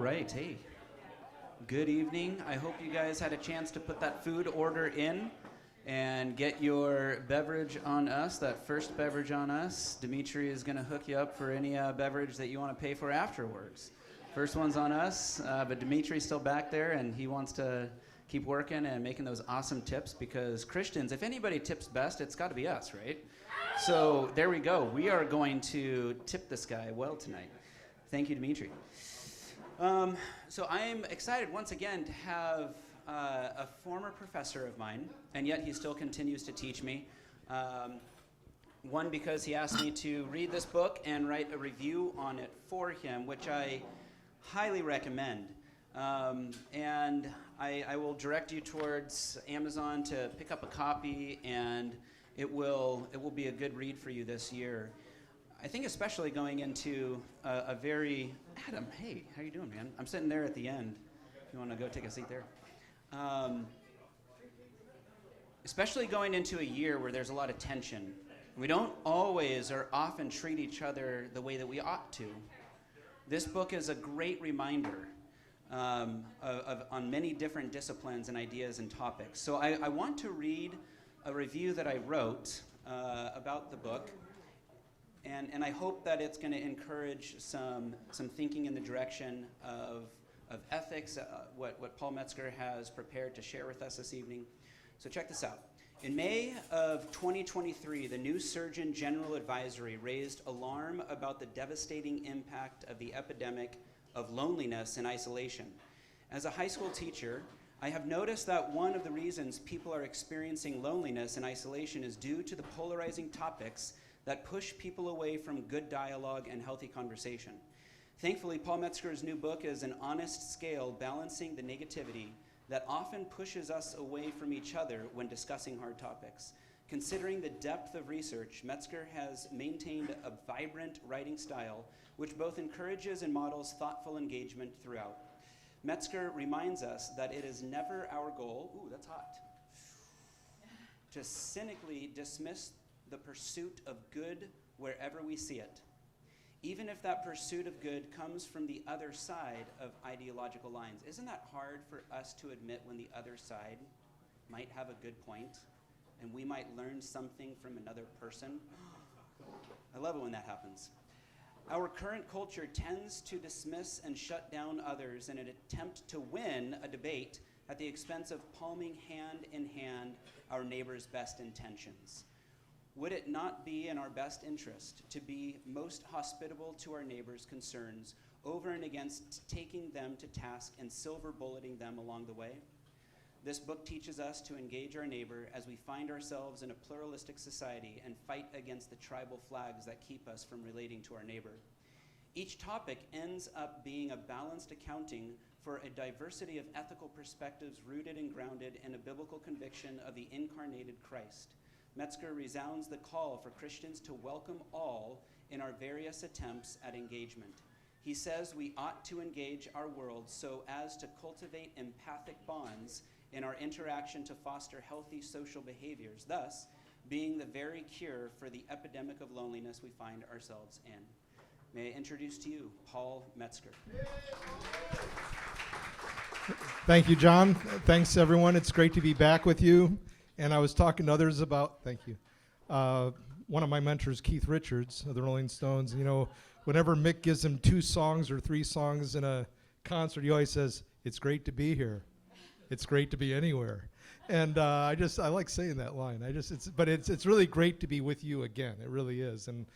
right, hey. Good evening. I hope you guys had a chance to put that food order in and get your beverage on us, that first beverage on us. Dimitri is going to hook you up for any beverage that you want to pay for afterwards. First one's on us, but Dimitri's still back there, and he wants to keep working and making those awesome tips because Christians, if anybody tips best, it's got to be us, right? So there we go. We are going to tip this guy well tonight. Thank you, Dimitri. So I'm excited once again to have a former professor of mine, and yet he still continues to teach me. One, because he asked me to read this book and write a review on it for him, which I highly recommend. And I will direct you towards Amazon to pick up a copy, and it will be a good read for you this year. I think especially going into a very... Adam, hey, how you doing, man? I'm sitting there at the end. If you want to go take a seat there. Especially going into a year where there's a lot of tension. We don't always or often treat each other the way that we ought to. This book is a great reminder on many different disciplines and ideas and topics. So I want to read a review that I wrote about the book. And I hope that it's going to encourage some thinking in the direction of ethics, what Paul Metzger has prepared to share with us this evening. So check this out. In May of 2023, the new Surgeon General Advisory raised alarm about the devastating impact of the epidemic of loneliness and isolation. As a high school teacher, I have noticed that one of the reasons people are experiencing loneliness and isolation is due to the polarizing topics that push people away from good dialogue and healthy conversation. Thankfully, Paul Metzger's new book is an honest scale balancing the negativity that often pushes us away from each other when discussing hard topics. Considering the depth of research, Metzger has maintained a vibrant writing style which both encourages and models thoughtful engagement throughout. Metzger reminds us that it is never our goal, ooh, that's hot, to cynically dismiss the pursuit of good wherever we see it, even if that pursuit of good comes from the other side of ideological lines. Isn't that hard for us to admit when the other side might have a good point and we might learn something from another person? I love it when that happens. Our current culture tends to dismiss and shut down others in an attempt to win a debate at the expense of palming hand in hand our neighbor's best intentions. Would it not be in our best interest to be most hospitable to our neighbors' concerns over and against taking them to task and silver bulleting them along the way? This book teaches us to engage our neighbor as we find ourselves in a pluralistic society and fight against the tribal flags that keep us from relating to our neighbor. Each topic ends up being a balanced accounting for a diversity of ethical perspectives rooted and grounded in a biblical conviction of the incarnated Christ. Metzger resounds the call for Christians to welcome all in our various attempts at engagement. He says we ought to engage our world so as to cultivate empathic bonds in our interaction to foster healthy social behaviors, thus being the very cure for the epidemic of loneliness we find ourselves in. May I introduce to you Paul Metzger. Thank you, John. Thanks, everyone. It's great to be back with you. And I was talking to others about, thank you, one of my mentors, Keith Richards of the Rolling Stones. You know, whenever Mick gives him 2 songs or 3 songs in a concert, he always says, "It's great to be here. It's great to be anywhere." And I like saying that line. But it's really great to be with you again. It really is. And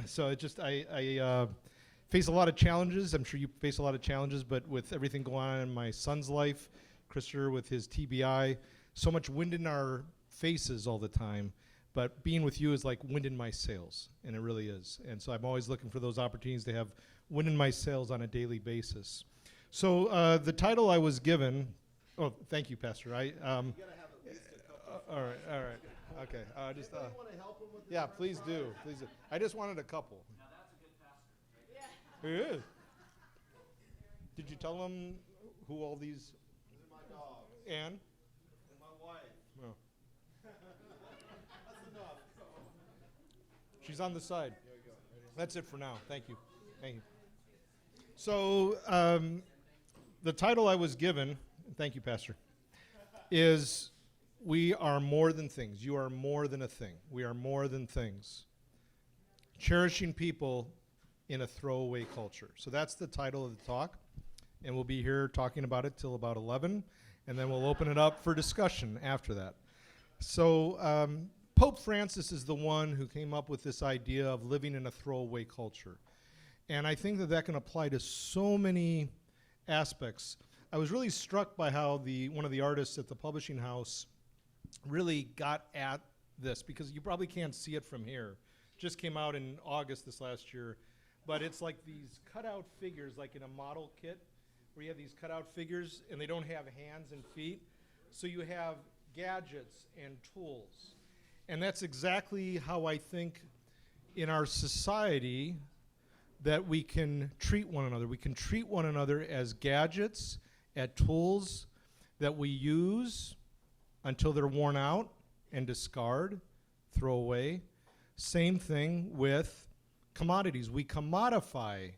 so I face a lot of challenges. I'm sure you face a lot of challenges, but with everything going on in my son's life, Christopher with his TBI, so much wind in our faces all the time, but being with you is like wind in my sails, and it really is. And so I'm always looking for those opportunities to have wind in my sails on a daily basis. So the title I was given, oh, thank you, Pastor. You gotta have at least a couple. All right, okay. Just want to help him with yeah, please do. I just wanted a couple. Now that's a good pastor. Right? He is. Did you tell him who all these? These are my dogs. And? And my wife. Oh. That's enough. She's on the side. There we go. Ready? That's it for now. Thank you. So the title I was given, thank you, Pastor, is We Are More Than Things. You are more than a thing. We are more than things. Cherishing people in a throwaway culture. So that's the title of the talk. And we'll be here talking about it till about 11. And then we'll open it up for discussion after that. So Pope Francis is the one who came up with this idea of living in a throwaway culture. And I think that that can apply to so many aspects. I was really struck by how one of the artists at the publishing house really got at this, because you probably can't see it from here. Just came out in August this last year. But it's like these cutout figures, like in a model kit, where you have these cutout figures, and they don't have hands and feet. So you have gadgets and tools. And that's exactly how I think in our society that we can treat one another. We can treat one another as gadgets, as tools that we use until they're worn out and discard, throw away. Same thing with commodities. We commodify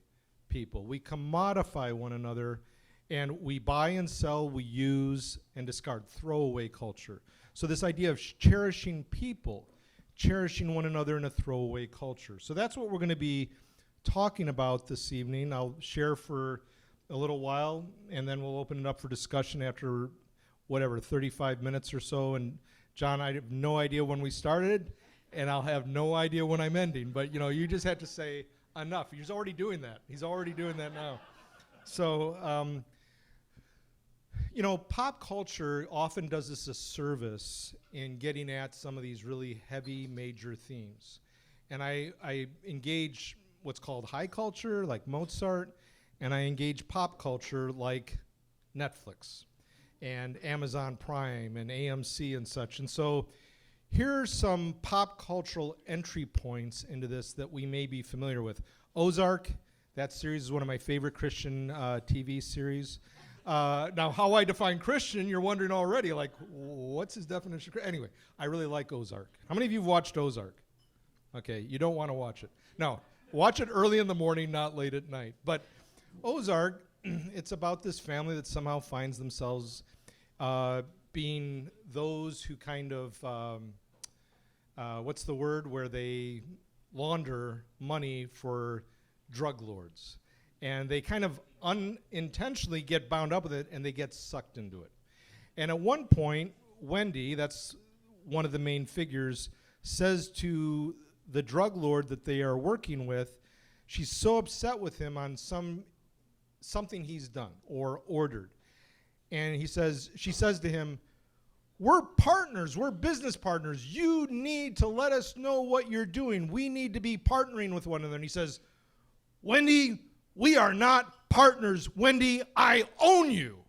people. We commodify one another, and we buy and sell, we use and discard. Throwaway culture. So this idea of cherishing people, cherishing one another in a throwaway culture. So that's what we're going to be talking about this evening. I'll share for a little while, and then we'll open it up for discussion after, 35 minutes or so. And John, I have no idea when we started, and I'll have no idea when I'm ending. But, you just have to say enough. He's already doing that. He's already doing that now. So, pop culture often does us a service in getting at some of these really heavy, major themes. And I engage what's called high culture, like Mozart, and I engage pop culture like Netflix and Amazon Prime and AMC and such. And so here are some pop cultural entry points into this that we may be familiar with. Ozark, that series is one of my favorite Christian TV series. Now, how I define Christian, you're wondering already, like, what's his definition? Anyway, I really like Ozark. How many of you have watched Ozark? Okay, you don't want to watch it. No, watch it early in the morning, not late at night. But Ozark, it's about this family that somehow finds themselves being those who kind of, what's the word, where they launder money for drug lords. And they kind of unintentionally get bound up with it, and they get sucked into it. And at one point, Wendy, that's one of the main figures, says to the drug lord that they are working with, she's so upset with him on something he's done or ordered. And she says to him, "We're partners, we're business partners. You need to let us know what you're doing. We need to be partnering with one another." And he says, "Wendy, we are not partners. Wendy, I own you."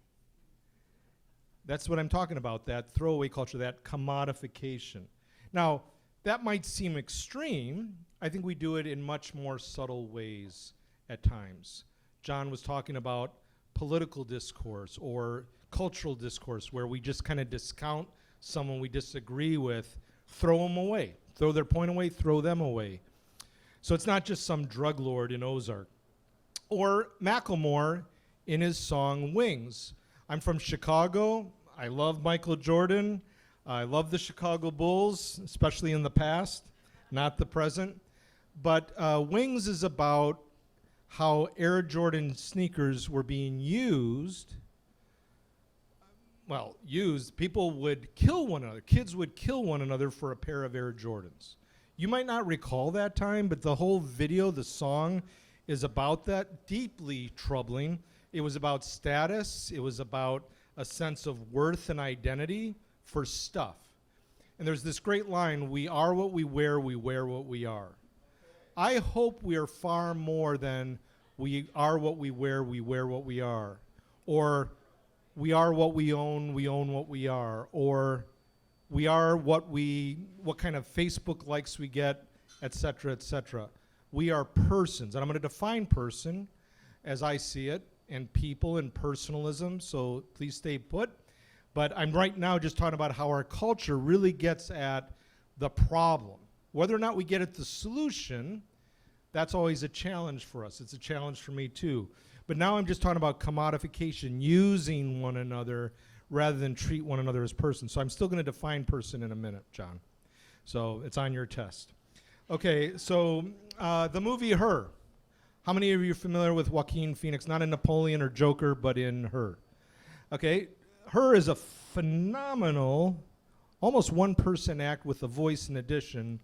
That's what I'm talking about, that throwaway culture, that commodification. Now, that might seem extreme. I think we do it in much more subtle ways at times. John was talking about political discourse or cultural discourse, where we just kind of discount someone we disagree with, throw them away, throw their point away, throw them away. So it's not just some drug lord in Ozark. Or Macklemore in his song Wings. I'm from Chicago. I love Michael Jordan. I love the Chicago Bulls, especially in the past, not the present. But Wings is about how Air Jordan sneakers were being used. People would kill one another. Kids would kill one another for a pair of Air Jordans. You might not recall that time, but the whole video, the song, is about that. Deeply troubling. It was about status. It was about a sense of worth and identity for stuff. And there's this great line, "We are what we wear what we are." I hope we are far more than we are what we wear what we are. Or we are what we own what we are. Or we are what kind of Facebook likes we get, et cetera, et cetera. We are persons. And I'm going to define person as I see it, and people and personalism, so please stay put. But I'm right now just talking about how our culture really gets at the problem. Whether or not we get at the solution, that's always a challenge for us. It's a challenge for me too. But now I'm just talking about commodification, using one another rather than treat one another as persons. So I'm still going to define person in a minute, John. So it's on your test. Okay, so the movie Her. How many of you are familiar with Joaquin Phoenix? Not in Napoleon or Joker, but in Her. Okay, Her is a phenomenal, almost one-person act with a voice in addition.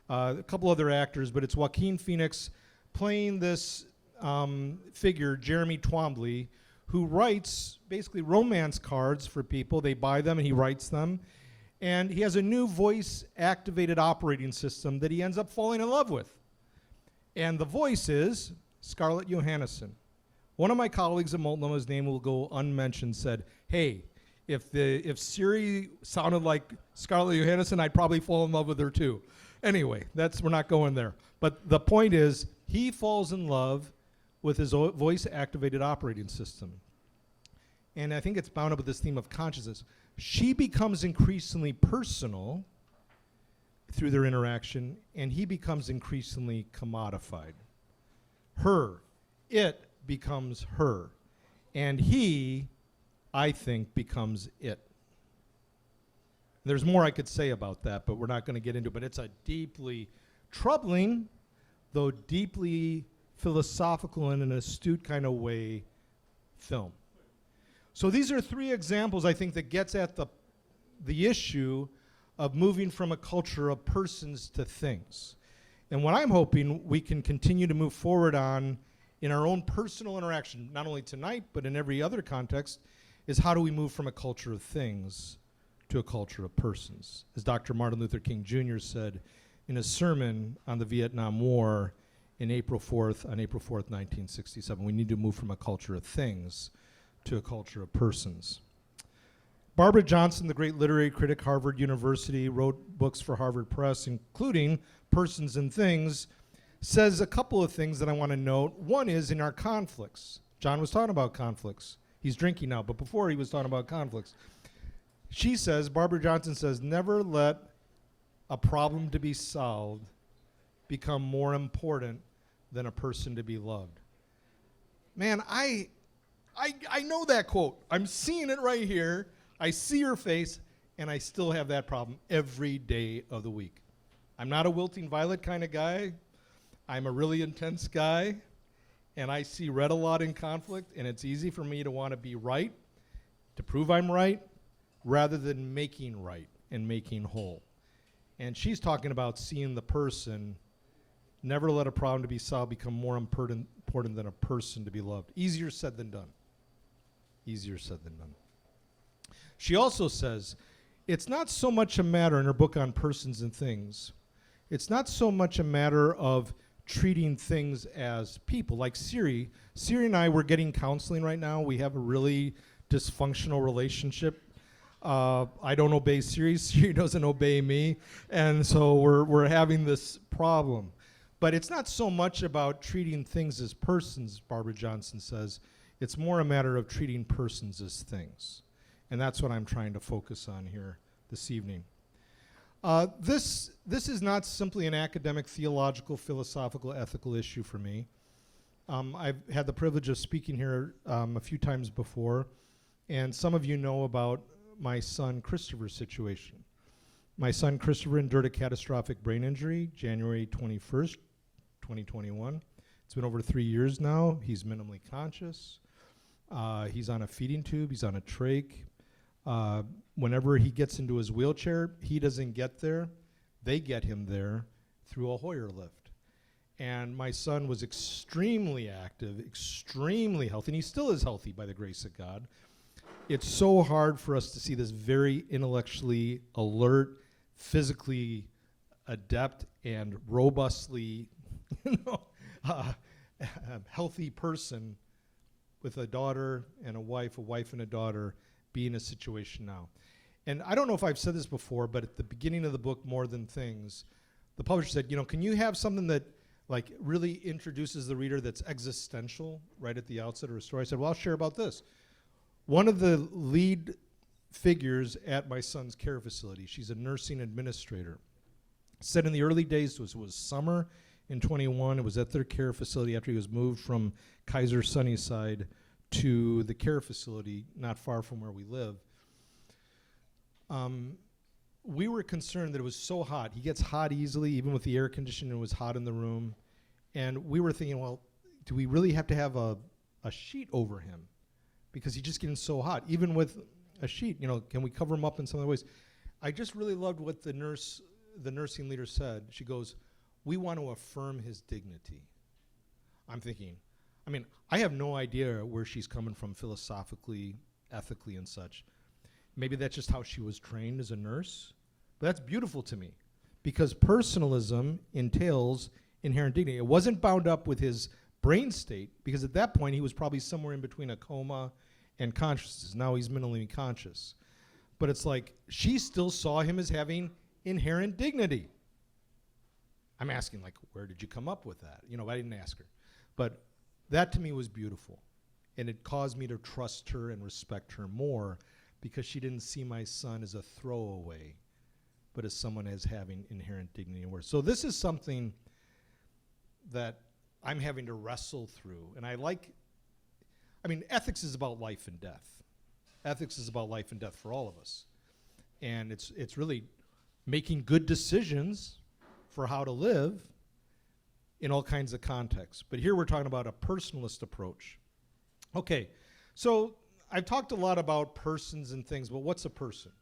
A couple other actors, but it's Joaquin Phoenix playing this figure, Jeremy Twombly, who writes basically romance cards for people. They buy them and he writes them. And he has a new voice-activated operating system that he ends up falling in love with. And the voice is Scarlett Johansson. One of my colleagues at Multnoma's name will go unmentioned said, hey, if Siri sounded like Scarlett Johansson, I'd probably fall in love with her too. Anyway, we're not going there. But the point is, he falls in love with his voice-activated operating system. And I think it's bound up with this theme of consciousness. She becomes increasingly personal through their interaction, and he becomes increasingly commodified. Her, it becomes her. And he, I think, becomes it. There's more I could say about that, but we're not going to get into it. But it's a deeply troubling, though deeply philosophical in an astute kind of way, film. So these are three examples, I think, that gets at the issue of moving from a culture of persons to things. And what I'm hoping we can continue to move forward on in our own personal interaction, not only tonight, but in every other context, is how do we move from a culture of things to a culture of persons? As Dr. Martin Luther King Jr. said in a sermon on the Vietnam War on April 4th, 1967, we need to move from a culture of things to a culture of persons. Barbara Johnson, the great literary critic, Harvard University, wrote books for Harvard Press, including Persons and Things, says a couple of things that I want to note. One is in our conflicts. John was talking about conflicts. He's drinking now, but before he was talking about conflicts. She says, Barbara Johnson says, never let a problem to be solved become more important than a person to be loved. Man, I know that quote. I'm seeing it right here. I see her face, and I still have that problem every day of the week. I'm not a wilting violet kind of guy. I'm a really intense guy, and I see red a lot in conflict, and it's easy for me to want to be right, to prove I'm right, rather than making right and making whole. And she's talking about seeing the person. Never let a problem to be solved become more important than a person to be loved. Easier said than done. Easier said than done. She also says, it's not so much a matter, in her book on persons and things, it's not so much a matter of treating things as people. Like Siri and I, we're getting counseling right now. We have a really dysfunctional relationship. I don't obey Siri. Siri doesn't obey me. And so we're having this problem. But it's not so much about treating things as persons, Barbara Johnson says. It's more a matter of treating persons as things. And that's what I'm trying to focus on here this evening. This is not simply an academic, theological, philosophical, ethical issue for me. I've had the privilege of speaking here a few times before, and some of you know about my son Christopher's situation. My son Christopher endured a catastrophic brain injury January 21st, 2021. It's been over 3 years now. He's minimally conscious. He's on a feeding tube. He's on a trach. Whenever he gets into his wheelchair, he doesn't get there. They get him there through a Hoyer lift. And my son was extremely active, extremely healthy, and he still is healthy by the grace of God. It's so hard for us to see this very intellectually alert, physically adept, and robustly healthy person with a daughter and a wife and a daughter be in a situation now. And I don't know if I've said this before, but at the beginning of the book, More Than Things, the publisher said, can you have something that like really introduces the reader that's existential right at the outset of a story? I said, well, I'll share about this. One of the lead figures at my son's care facility, she's a nursing administrator, said in the early days, it was summer, in 21. It was at their care facility after he was moved from Kaiser Sunnyside to the care facility not far from where we live. We were concerned that it was so hot. He gets hot easily, even with the air conditioning, it was hot in the room. And we were thinking, well, do we really have to have a sheet over him? Because he's just getting so hot. Even with a sheet, can we cover him up in some other ways? I just really loved what the nursing leader said. She goes, we want to affirm his dignity. I'm thinking, I have no idea where she's coming from philosophically, ethically, and such. Maybe that's just how she was trained as a nurse. But that's beautiful to me, because personalism entails inherent dignity. It wasn't bound up with his brain state, because at that point he was probably somewhere in between a coma and consciousness. Now he's minimally conscious. But it's like she still saw him as having inherent dignity. I'm asking, where did you come up with that? I didn't ask her. But that to me was beautiful. And it caused me to trust her and respect her more, because she didn't see my son as a throwaway, but as someone as having inherent dignity and worth. So this is something that I'm having to wrestle through. And ethics is about life and death. Ethics is about life and death for all of us. And it's really making good decisions for how to live in all kinds of contexts. But here we're talking about a personalist approach. Okay, so I've talked a lot about persons and things, but what's a person?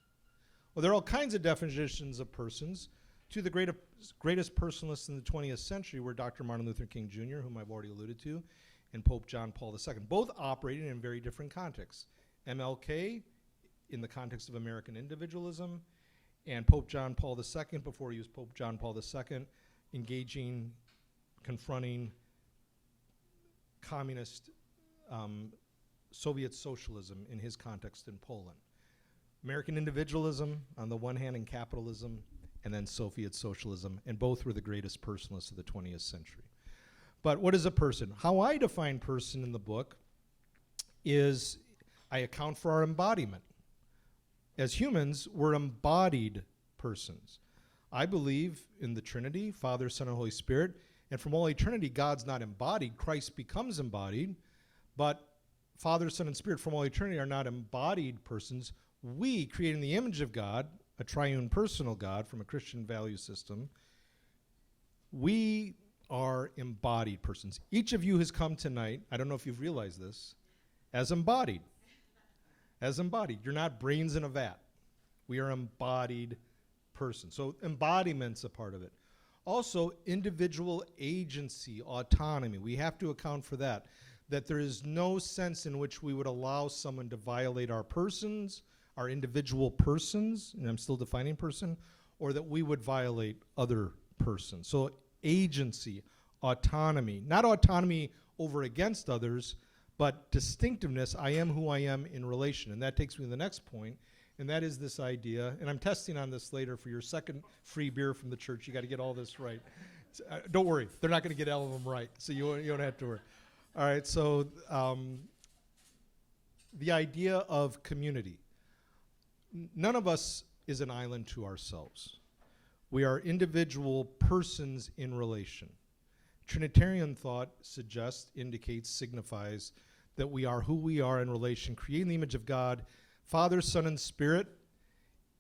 Well, there are all kinds of definitions of persons. Two of the greatest personalists in the 20th century were Dr. Martin Luther King Jr., whom I've already alluded to, and Pope John Paul II, both operating in very different contexts. MLK in the context of American individualism, and Pope John Paul II, before he was Pope John Paul II, engaging, confronting communist Soviet socialism in his context in Poland. American individualism on the one hand and capitalism, and then Soviet socialism, and both were the greatest personalists of the 20th century. But what is a person? How I define person in the book is I account for our embodiment. As humans, we're embodied persons. I believe in the Trinity, Father, Son, and Holy Spirit, and from all eternity, God's not embodied. Christ becomes embodied, but Father, Son, and Spirit from all eternity are not embodied persons. We, created in the image of God, a triune personal God from a Christian value system, we are embodied persons. Each of you has come tonight, I don't know if you've realized this, as embodied. As embodied. You're not brains in a vat. We are embodied persons. So embodiment's a part of it. Also, individual agency, autonomy. We have to account for that. That there is no sense in which we would allow someone to violate our persons, our individual persons, and I'm still defining person, or that we would violate other persons. So agency, autonomy, not autonomy over against others, but distinctiveness. I am who I am in relation. And that takes me to the next point, and that is this idea, and I'm testing on this later for your second free beer from the church. You got to get all this right. Don't worry, they're not going to get all of them right, so you don't have to worry. All right, so the idea of community. None of us is an island to ourselves. We are individual persons in relation. Trinitarian thought suggests, indicates, signifies that we are who we are in relation, created in the image of God, Father, Son, and Spirit.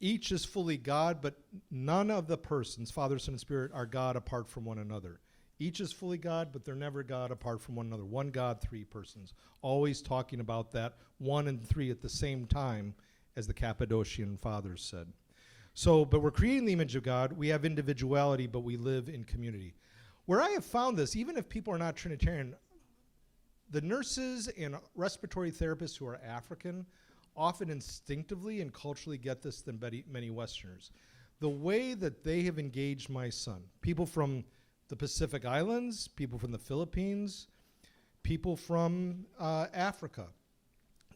Each is fully God, but none of the persons, Father, Son, and Spirit, are God apart from one another. Each is fully God, but they're never God apart from one another. One God, three persons. Always talking about that one and three at the same time, as the Cappadocian fathers said. So, but we're creating the image of God. We have individuality, but we live in community. Where I have found this, even if people are not Trinitarian, the nurses and respiratory therapists who are African often instinctively and culturally get this than many Westerners. The way that they have engaged my son, people from the Pacific Islands, people from the Philippines, people from Africa.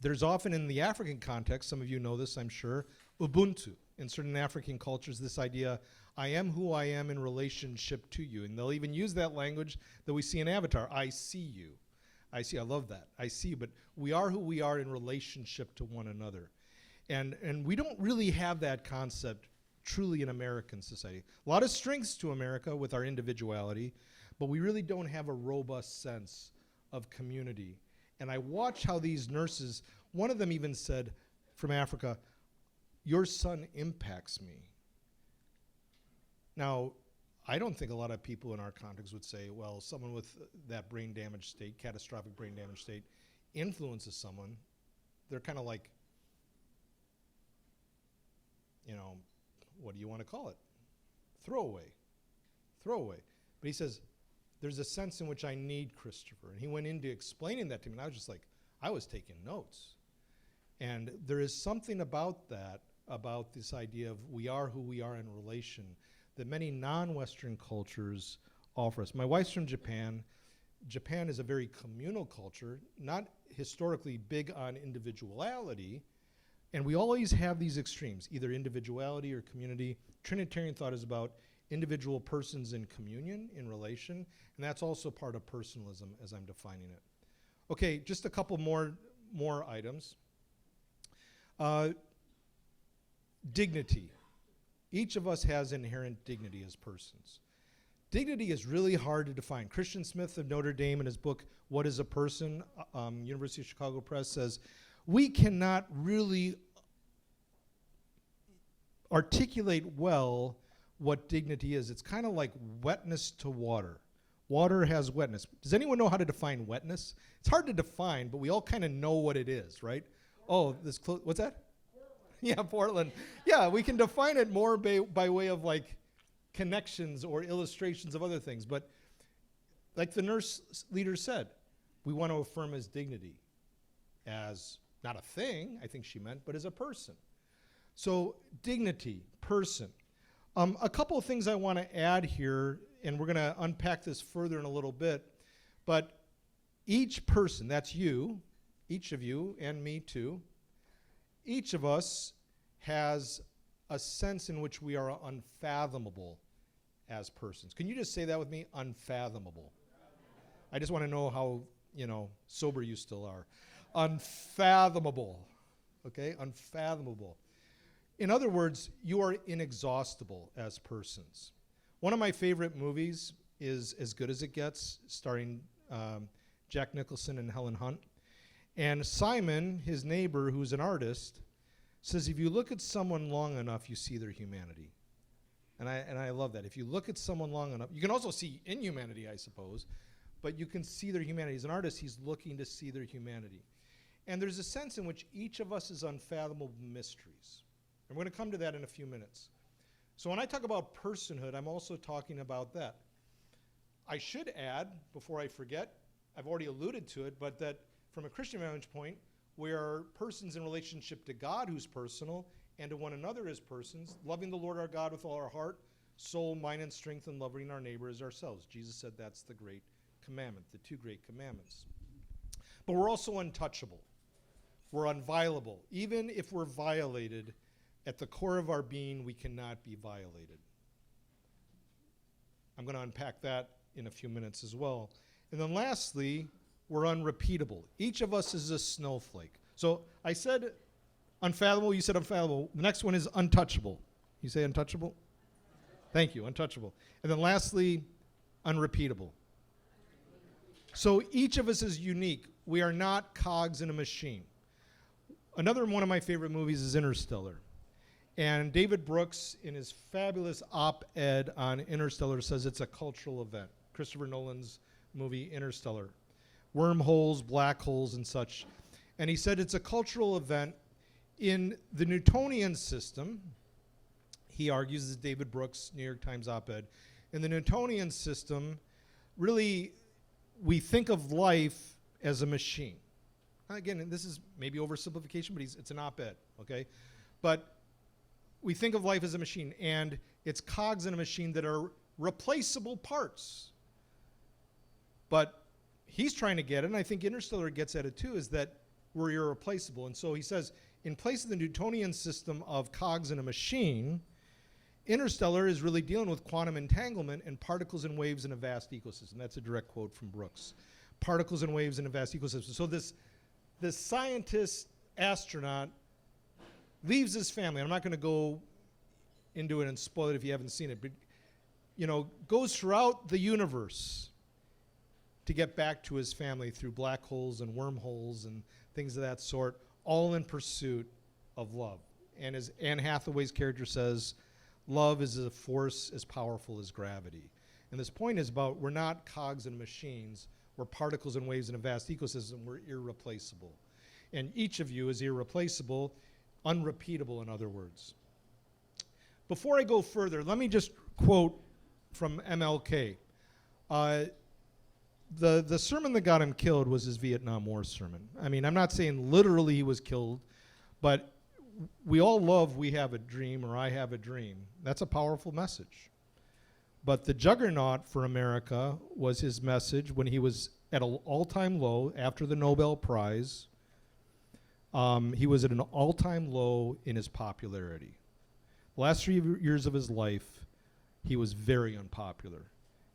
There's often in the African context, some of you know this, I'm sure, Ubuntu. In certain African cultures, this idea, I am who I am in relationship to you. And they'll even use that language that we see in Avatar, I see you. I love that. I see you, but we are who we are in relationship to one another. And we don't really have that concept truly in American society. A lot of strengths to America with our individuality, but we really don't have a robust sense of community. And I watch how these nurses, one of them even said from Africa, "Your son impacts me." Now, I don't think a lot of people in our context would say, well, someone with that brain damage state, catastrophic brain damage state, influences someone. They're kind of like, what do you want to call it? Throwaway. But he says, there's a sense in which I need Christopher. And he went into explaining that to me, and I was just like, I was taking notes. And there is something about that, about this idea of we are who we are in relation, that many non-Western cultures offer us. My wife's from Japan. Japan is a very communal culture, not historically big on individuality, and we always have these extremes, either individuality or community. Trinitarian thought is about individual persons in communion, in relation, and that's also part of personalism as I'm defining it. Okay, just a couple more items. Dignity. Each of us has inherent dignity as persons. Dignity is really hard to define. Christian Smith of Notre Dame in his book, What is a Person? University of Chicago Press says, we cannot really articulate well what dignity is. It's kind of like wetness to water. Water has wetness. Does anyone know how to define wetness? It's hard to define, but we all kind of know what it is, right? Oh, what's that? Yeah, Portland. Yeah, we can define it more by way of like connections or illustrations of other things. But like the nurse leader said, we want to affirm his dignity as not a thing, I think she meant, but as a person. So dignity, person. A couple of things I want to add here, and we're going to unpack this further in a little bit, but each person, that's you, each of you, and me too, each of us has a sense in which we are unfathomable as persons. Can you just say that with me? Unfathomable. I just want to know how, sober you still are. Unfathomable. Okay? Unfathomable. In other words, you are inexhaustible as persons. One of my favorite movies is As Good as It Gets, starring Jack Nicholson and Helen Hunt. And Simon, his neighbor, who's an artist, says if you look at someone long enough, you see their humanity. And I love that. If you look at someone long enough, you can also see inhumanity, I suppose, but you can see their humanity. As an artist, he's looking to see their humanity. And there's a sense in which each of us is unfathomable mysteries. And we're going to come to that in a few minutes. So when I talk about personhood, I'm also talking about that. I should add, before I forget, I've already alluded to it, but that from a Christian vantage point, we are persons in relationship to God who's personal and to one another as persons, loving the Lord our God with all our heart, soul, mind, and strength, and loving our neighbor as ourselves. Jesus said that's the great commandment, the two great commandments. But we're also untouchable. We're inviolable. Even if we're violated, at the core of our being, we cannot be violated. I'm going to unpack that in a few minutes as well. And then lastly, we're unrepeatable. Each of us is a snowflake. So I said unfathomable, you said unfathomable. The next one is untouchable. You say untouchable? Thank you, untouchable. And then lastly, unrepeatable. So each of us is unique. We are not cogs in a machine. Another one of my favorite movies is Interstellar. And David Brooks, in his fabulous op-ed on Interstellar, says it's a cultural event. Christopher Nolan's movie Interstellar. Wormholes, black holes, and such. And he said it's a cultural event. In the Newtonian system, he argues, this is David Brooks, New York Times op-ed, in the Newtonian system, really, we think of life as a machine. Again, this is maybe oversimplification, but it's an op-ed, okay? But we think of life as a machine, and it's cogs in a machine that are replaceable parts. But he's trying to get it, and I think Interstellar gets at it too, is that we're irreplaceable. And so he says, in place of the Newtonian system of cogs in a machine, Interstellar is really dealing with quantum entanglement and particles and waves in a vast ecosystem. That's a direct quote from Brooks. Particles and waves in a vast ecosystem. So this scientist, astronaut, leaves his family. I'm not going to go into it and spoil it if you haven't seen it, but goes throughout the universe to get back to his family through black holes and wormholes and things of that sort, all in pursuit of love. And as Anne Hathaway's character says, love is a force as powerful as gravity. And this point is about we're not cogs in machines, we're particles and waves in a vast ecosystem, we're irreplaceable. And each of you is irreplaceable, unrepeatable in other words. Before I go further, let me just quote from MLK. The sermon that got him killed was his Vietnam War sermon. I mean, I'm not saying literally he was killed, but we all love We Have a Dream or I Have a Dream. That's a powerful message. But the juggernaut for America was his message when he was at an all-time low after the Nobel Prize. He was at an all-time low in his popularity. The last 3 years of his life, he was very unpopular.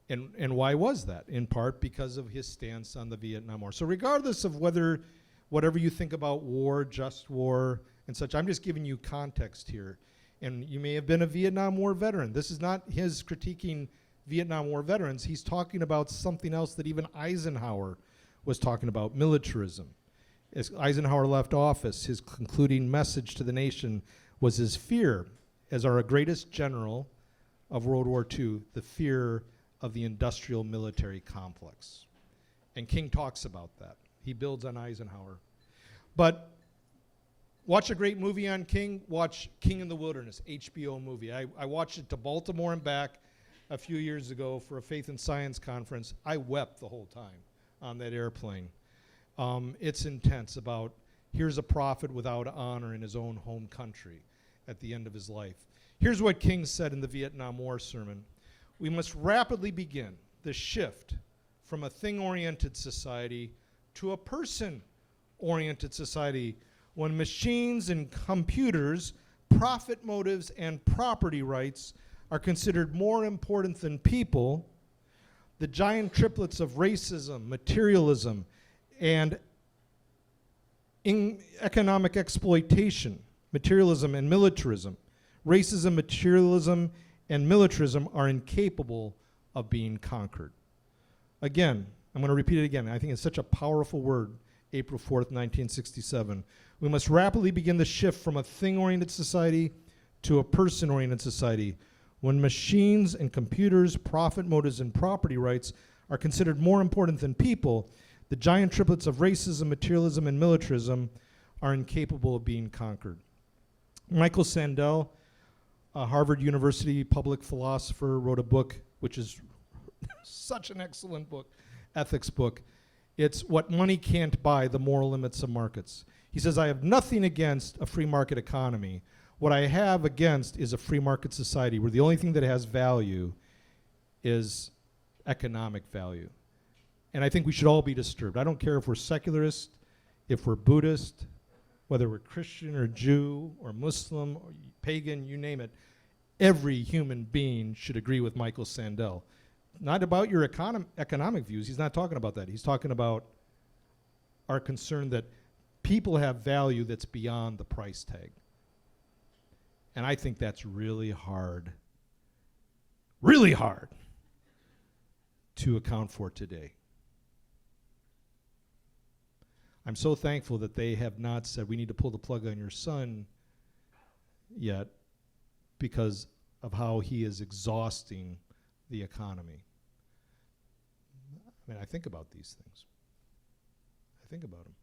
And why was that? In part because of his stance on the Vietnam War. So regardless of whatever you think about war, just war, and such, I'm just giving you context here. And you may have been a Vietnam War veteran. This is not his critiquing Vietnam War veterans. He's talking about something else that even Eisenhower was talking about, militarism. As Eisenhower left office, his concluding message to the nation was his fear, as our greatest general of World War II, the fear of the industrial military complex. And King talks about that. He builds on Eisenhower. But watch a great movie on King, watch King in the Wilderness, HBO movie. I watched it to Baltimore and back a few years ago for a Faith and Science conference. I wept the whole time on that airplane. It's intense about here's a prophet without honor in his own home country at the end of his life. Here's what King said in the Vietnam War sermon. We must rapidly begin the shift from a thing-oriented society to a person-oriented society when machines and computers, profit motives, and property rights are considered more important than people. The giant triplets of racism, materialism, and economic exploitation, materialism and militarism, racism, materialism, and militarism are incapable of being conquered. Again, I'm going to repeat it again. I think it's such a powerful word, April 4th, 1967. We must rapidly begin the shift from a thing-oriented society to a person-oriented society when machines and computers, profit motives, and property rights are considered more important than people. The giant triplets of racism, materialism, and militarism are incapable of being conquered. Michael Sandel, a Harvard University public philosopher, wrote a book, which is such an excellent book, ethics book. It's What Money Can't Buy, The Moral Limits of Markets. He says, I have nothing against a free market economy. What I have against is a free market society where the only thing that has value is economic value. And I think we should all be disturbed. I don't care if we're secularist, if we're Buddhist, whether we're Christian or Jew or Muslim or pagan, you name it. Every human being should agree with Michael Sandel. Not about your economic views. He's not talking about that. He's talking about our concern that people have value that's beyond the price tag. And I think that's really hard to account for today. I'm so thankful that they have not said we need to pull the plug on your son yet because of how he is exhausting the economy. I mean, I think about these things. I think about them.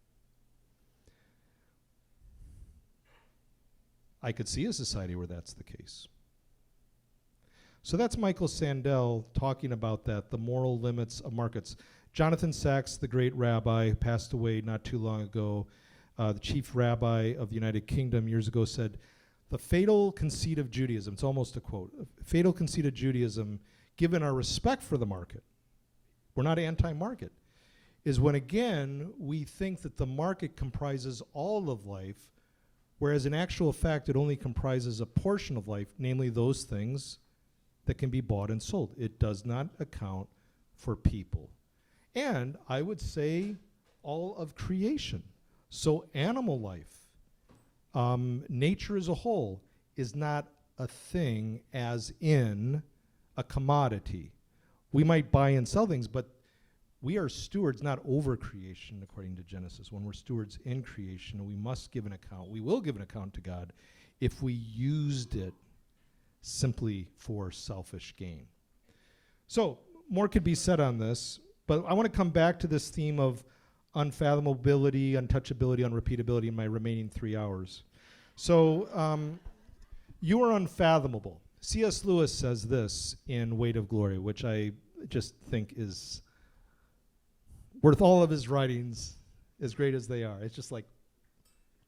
I could see a society where that's the case. So that's Michael Sandel talking about that, the moral limits of markets. Jonathan Sacks, the great rabbi, passed away not too long ago. The chief rabbi of the United Kingdom years ago said, the fatal conceit of Judaism, it's almost a quote, fatal conceit of Judaism, given our respect for the market, we're not anti-market, is when again we think that the market comprises all of life, whereas in actual fact it only comprises a portion of life, namely those things that can be bought and sold. It does not account for people. And I would say all of creation. So animal life, nature as a whole, is not a thing as in a commodity. We might buy and sell things, but we are stewards not over creation, according to Genesis. When we're stewards in creation, we must give an account. We will give an account to God if we used it simply for selfish gain. So, more could be said on this, but I want to come back to this theme of unfathomability, untouchability, unrepeatability in my remaining 3 hours. So, you are unfathomable. C.S. Lewis says this in Weight of Glory, which I just think is worth all of his writings, as great as they are. It's just like,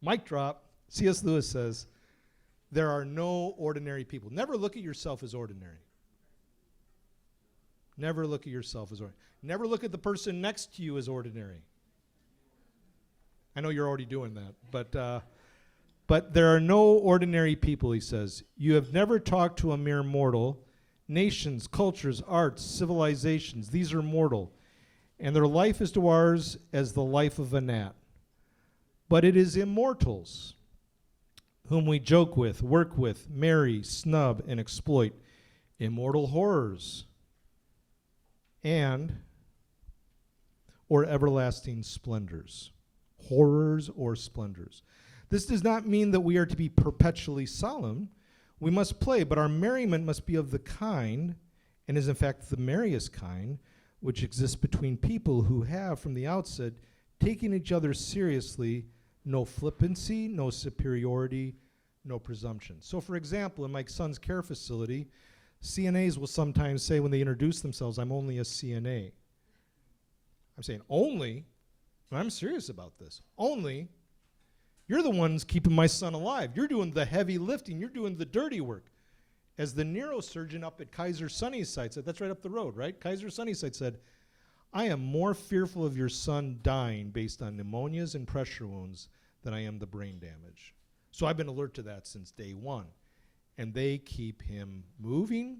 mic drop. C.S. Lewis says, there are no ordinary people. Never look at yourself as ordinary. Never look at yourself as ordinary. Never look at the person next to you as ordinary. I know you're already doing that, but there are no ordinary people, he says. You have never talked to a mere mortal. Nations, cultures, arts, civilizations, these are mortal. And their life is to ours as the life of a gnat. But it is immortals whom we joke with, work with, marry, snub, and exploit. Immortal horrors and or everlasting splendors. Horrors or splendors. This does not mean that we are to be perpetually solemn. We must play, but our merriment must be of the kind, and is in fact the merriest kind, which exists between people who have, from the outset, taken each other seriously, no flippancy, no superiority, no presumption. So, for example, in my son's care facility, CNAs will sometimes say when they introduce themselves, I'm only a CNA. I'm saying, only? And I'm serious about this. Only? You're the ones keeping my son alive. You're doing the heavy lifting. You're doing the dirty work. As the neurosurgeon up at Kaiser Sunnyside said, that's right up the road, right? Kaiser Sunnyside said, I am more fearful of your son dying based on pneumonias and pressure wounds than I am the brain damage. So I've been alert to that since day one. And they keep him moving.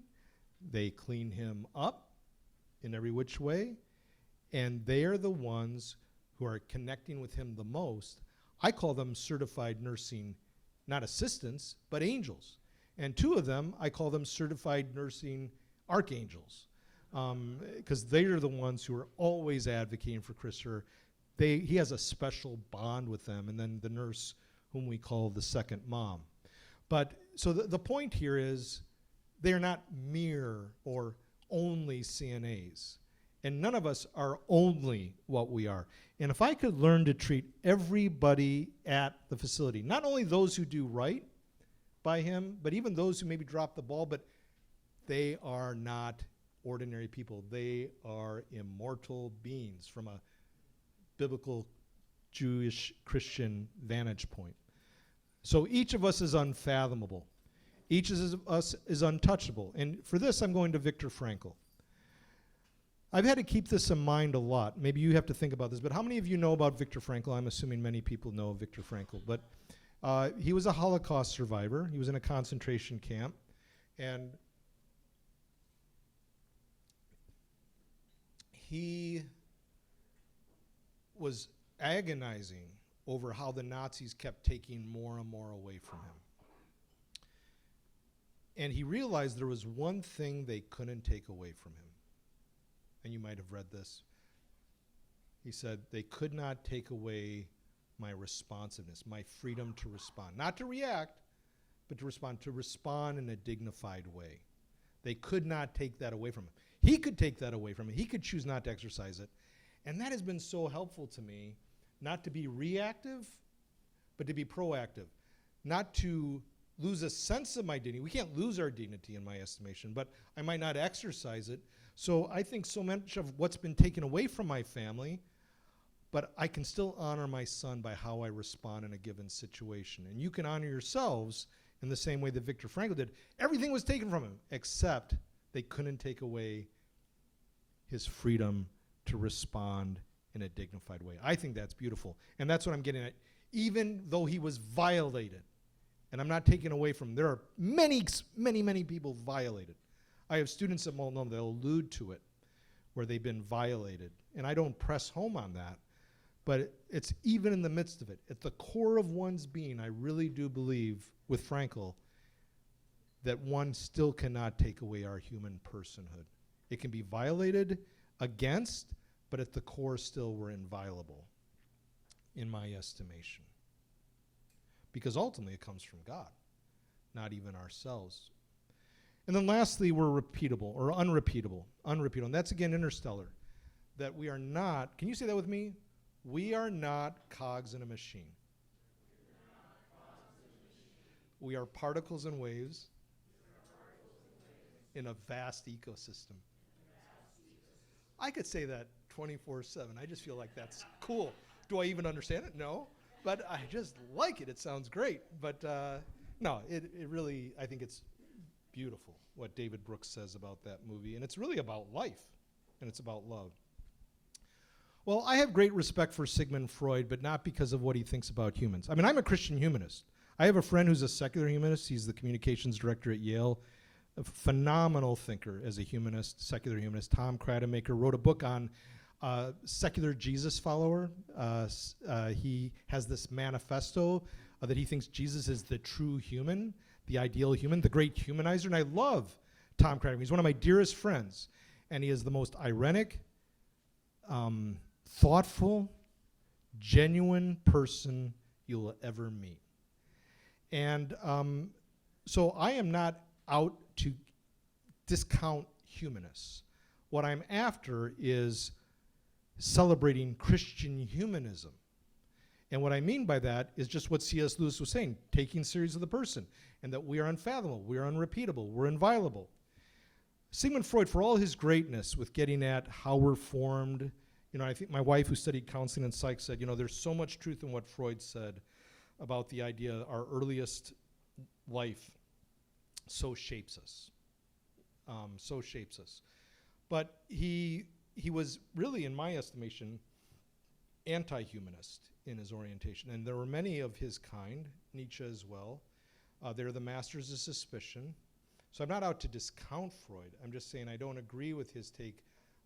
They clean him up in every which way. And they're the ones who are connecting with him the most. I call them certified nursing, not assistants, but angels. And two of them, I call them certified nursing archangels, because they are the ones who are always advocating for Christopher. He has a special bond with them, and then the nurse, whom we call the second mom. But so the point here is they are not mere or only CNAs. And none of us are only what we are. And if I could learn to treat everybody at the facility, not only those who do right by him, but even those who maybe drop the ball, but they are not ordinary people. They are immortal beings from a biblical Jewish Christian vantage point. So each of us is unfathomable. Each of us is untouchable. And for this, I'm going to Viktor Frankl. I've had to keep this in mind a lot. Maybe you have to think about this, but how many of you know about Viktor Frankl? I'm assuming many people know Viktor Frankl, but he was a Holocaust survivor. He was in a concentration camp, and he was agonizing over how the Nazis kept taking more and more away from him. And he realized there was one thing they couldn't take away from him. And you might have read this. He said, they could not take away my responsiveness, my freedom to respond. Not to react, but to respond in a dignified way. They could not take that away from him. He could take that away from him. He could choose not to exercise it. And that has been so helpful to me, not to be reactive, but to be proactive. Not to lose a sense of my dignity. We can't lose our dignity in my estimation, but I might not exercise it. So I think so much of what's been taken away from my family, but I can still honor my son by how I respond in a given situation. And you can honor yourselves in the same way that Viktor Frankl did. Everything was taken from him, except they couldn't take away his freedom to respond in a dignified way. I think that's beautiful. And that's what I'm getting at. Even though he was violated, and I'm not taking away from him, there are many, many, many people violated. I have students at Multnomah that allude to it, where they've been violated. And I don't press home on that, but it's even in the midst of it. At the core of one's being, I really do believe, with Frankl, that one still cannot take away our human personhood. It can be violated against, but at the core still we're inviolable, in my estimation. Because ultimately it comes from God, not even ourselves. And then lastly, we're repeatable or unrepeatable. Unrepeatable. And that's again interstellar. That we are not, can you say that with me? We are not cogs in a machine. We are particles and waves in a vast ecosystem. I could say that 24/7. I just feel like that's cool. Do I even understand it? No. But I just like it. It sounds great. But no, it really, I think it's beautiful what David Brooks says about that movie. And it's really about life, and it's about love. Well, I have great respect for Sigmund Freud, but not because of what he thinks about humans. I mean, I'm a Christian humanist. I have a friend who's a secular humanist. He's the communications director at Yale. A phenomenal thinker as a humanist, secular humanist. Tom Kratemaker wrote a book on secular Jesus follower. He has this manifesto that he thinks Jesus is the true human, the ideal human, the great humanizer. And I love Tom Kratemaker. He's one of my dearest friends. And he is the most ironic, thoughtful, genuine person you'll ever meet. And so I am not out to discount humanists. What I'm after is celebrating Christian humanism. And what I mean by that is just what C.S. Lewis was saying, taking serious of the person, and that we are unfathomable, we are unrepeatable, we're inviolable. Sigmund Freud, for all his greatness with getting at how we're formed, you know, I think my wife who studied counseling and psych said, you know, there's so much truth in what Freud said about the idea our earliest life so shapes us. But he was really, in my estimation, anti-humanist in his orientation. And there were many of his kind, Nietzsche as well. They're the masters of suspicion. So I'm not out to discount Freud. I'm just saying I don't agree with his take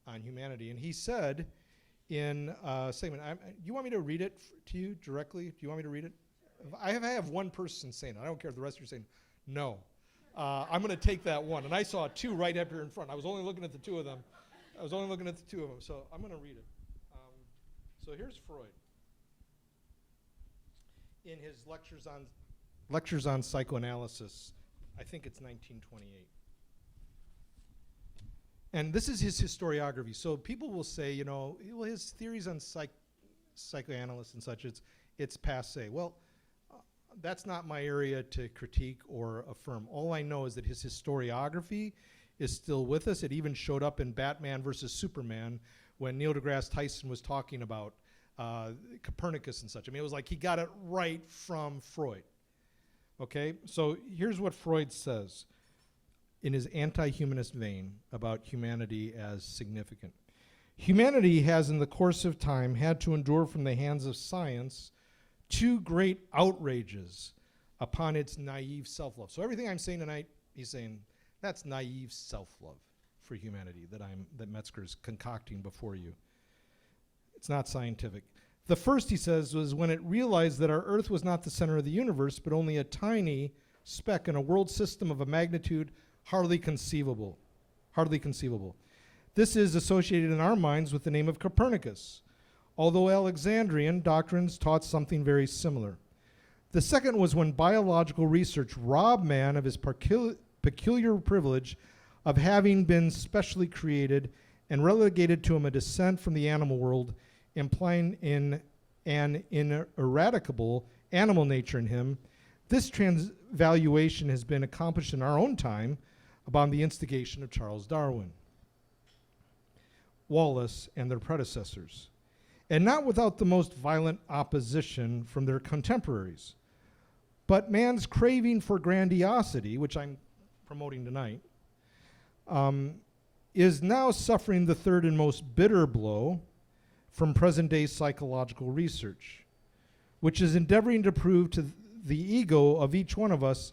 on humanity. And he said in a statement, you want me to read it to you directly? Do you want me to read it? I have one person saying it. I don't care if the rest of you are saying no. I'm going to take that one. And I saw two right up here in front. I was only looking at the two of them. So I'm going to read it. So here's Freud. In his lectures on psychoanalysis, I think it's 1928. And this is his historiography. So people will say, you know, well, his theories on psychoanalysts and such, it's passé. Well, that's not my area to critique or affirm. All I know is that his historiography is still with us. It even showed up in Batman versus Superman when Neil deGrasse Tyson was talking about Copernicus and such. I mean, it was like he got it right from Freud. Okay, so here's what Freud says in his anti-humanist vein about humanity as significant. Humanity has in the course of time had to endure from the hands of science two great outrages upon its naive self-love. So everything I'm saying tonight, he's saying, that's naive self-love for humanity that Metzger's concocting before you. It's not scientific. The first, he says, was when it realized that our Earth was not the center of the universe, but only a tiny speck in a world system of a magnitude hardly conceivable. Hardly conceivable. This is associated in our minds with the name of Copernicus, although Alexandrian doctrines taught something very similar. The second was when biological research robbed man of his peculiar privilege of having been specially created and relegated to him a descent from the animal world, implying an ineradicable animal nature in him. This transvaluation has been accomplished in our own time upon the instigation of Charles Darwin, Wallace, and their predecessors, and not without the most violent opposition from their contemporaries. But man's craving for grandiosity, which I'm promoting tonight, is now suffering the third and most bitter blow from present-day psychological research, which is endeavoring to prove to the ego of each one of us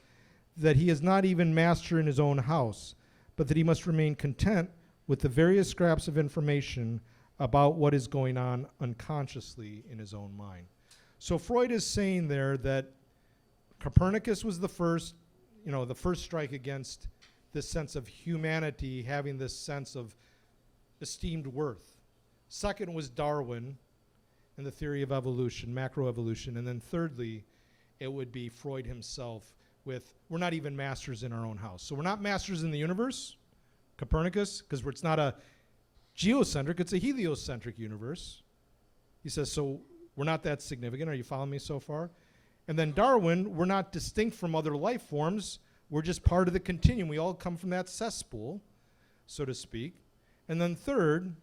that he is not even master in his own house, but that he must remain content with the various scraps of information about what is going on unconsciously in his own mind. So Freud is saying there that Copernicus was the first, the first strike against this sense of humanity having this sense of esteemed worth. Second was Darwin and the theory of evolution, macroevolution. And then thirdly, it would be Freud himself with, we're not even masters in our own house. So we're not masters in the universe, Copernicus, because it's not a geocentric, it's a heliocentric universe. He says, so we're not that significant. Are you following me so far? And then Darwin, we're not distinct from other life forms. We're just part of the continuum. We all come from that cesspool, so to speak. And then third,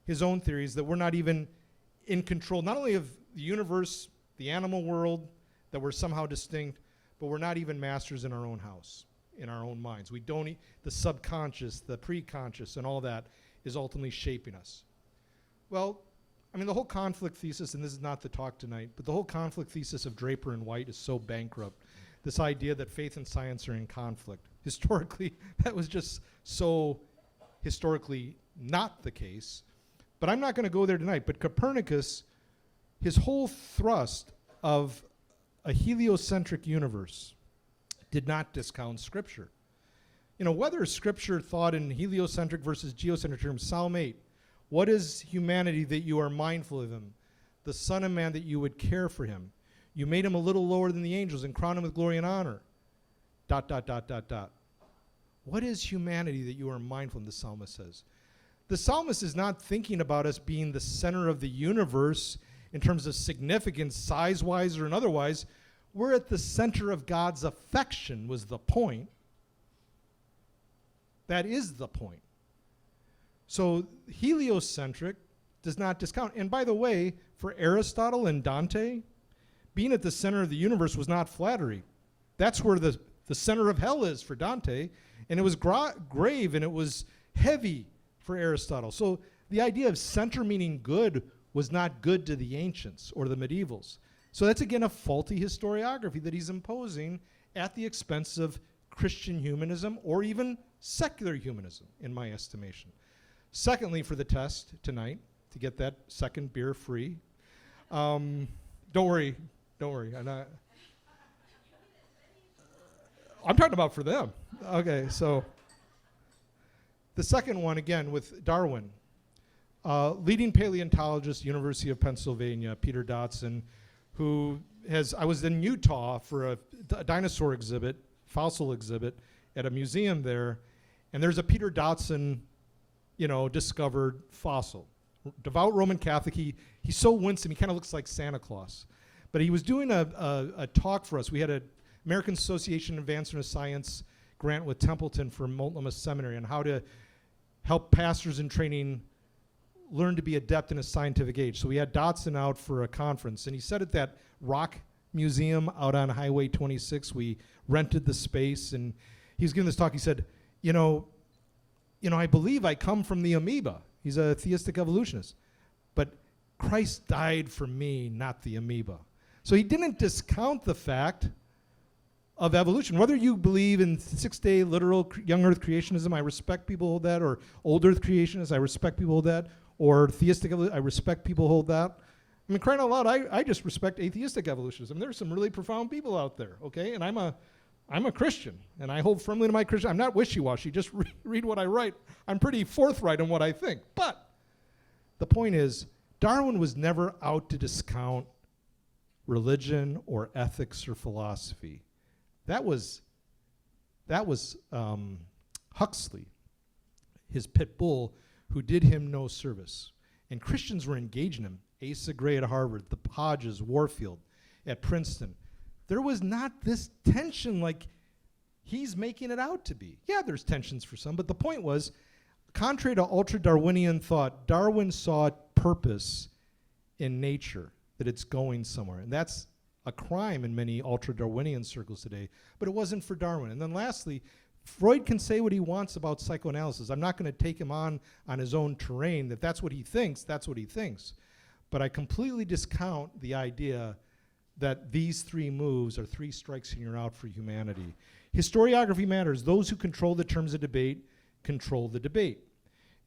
his own theories that we're not even in control, not only of the universe, the animal world, that we're somehow distinct, but we're not even masters in our own house, in our own minds. We don't, the subconscious, the preconscious, and all that is ultimately shaping us. Well, I mean, the whole conflict thesis, and this is not the talk tonight, but the whole conflict thesis of Draper and White is so bankrupt. This idea that faith and science are in conflict. Historically, that was just so historically not the case. But I'm not going to go there tonight. But Copernicus, his whole thrust of a heliocentric universe did not discount Scripture. Whether Scripture thought in heliocentric versus geocentric terms, Psalm 8, what is humanity that you are mindful of him? The Son of Man that you would care for him. You made him a little lower than the angels and crowned him with glory and honor. ... What is humanity that you are mindful of, the psalmist says. The psalmist is not thinking about us being the center of the universe in terms of significance, size-wise or otherwise. We're at the center of God's affection was the point. That is the point. So heliocentric does not discount. And by the way, for Aristotle and Dante, being at the center of the universe was not flattery. That's where the center of hell is for Dante. And it was grave and it was heavy for Aristotle. So the idea of center meaning good was not good to the ancients or the medievals. So that's again a faulty historiography that he's imposing at the expense of Christian humanism or even secular humanism, in my estimation. Secondly, for the test tonight, to get that second beer free, don't worry. I'm talking about for them. Okay, so the second one, again, with Darwin. Leading paleontologist, University of Pennsylvania, Peter Dotson, I was in Utah for a dinosaur exhibit, fossil exhibit, at a museum there, and there's a Peter Dotson, discovered fossil. Devout Roman Catholic, he's so winsome, he kind of looks like Santa Claus. But he was doing a talk for us. We had an American Association of Advancement of Science grant with Templeton for Multnomah Seminary on how to help pastors in training learn to be adept in a scientific age. So we had Dotson out for a conference, and he said at that rock museum out on Highway 26, we rented the space, and he was giving this talk. He said, I believe I come from the amoeba. He's a theistic evolutionist. But Christ died for me, not the amoeba. So he didn't discount the fact of evolution. Whether you believe in six-day literal young earth creationism, I respect people who hold that, or old earth creationists, I respect people who hold that, or theistic evolution, I respect people who hold that. I mean, crying out loud, I just respect atheistic evolutionism. There's some really profound people out there, okay? And I'm a Christian, and I hold firmly to my Christian. I'm not wishy-washy. Just read what I write. I'm pretty forthright in what I think. But the point is, Darwin was never out to discount religion or ethics or philosophy. That was Huxley, his pit bull, who did him no service. And Christians were engaging him. Asa Gray at Harvard, the Hodges, Warfield at Princeton. There was not this tension like he's making it out to be. Yeah, there's tensions for some, but the point was, contrary to ultra-Darwinian thought, Darwin saw purpose in nature, that it's going somewhere. And that's a crime in many ultra-Darwinian circles today, but it wasn't for Darwin. And then lastly, Freud can say what he wants about psychoanalysis. I'm not going to take him on his own terrain, that that's what he thinks, that's what he thinks. But I completely discount the idea that these three moves are three strikes and you're out for humanity. Historiography matters. Those who control the terms of debate control the debate.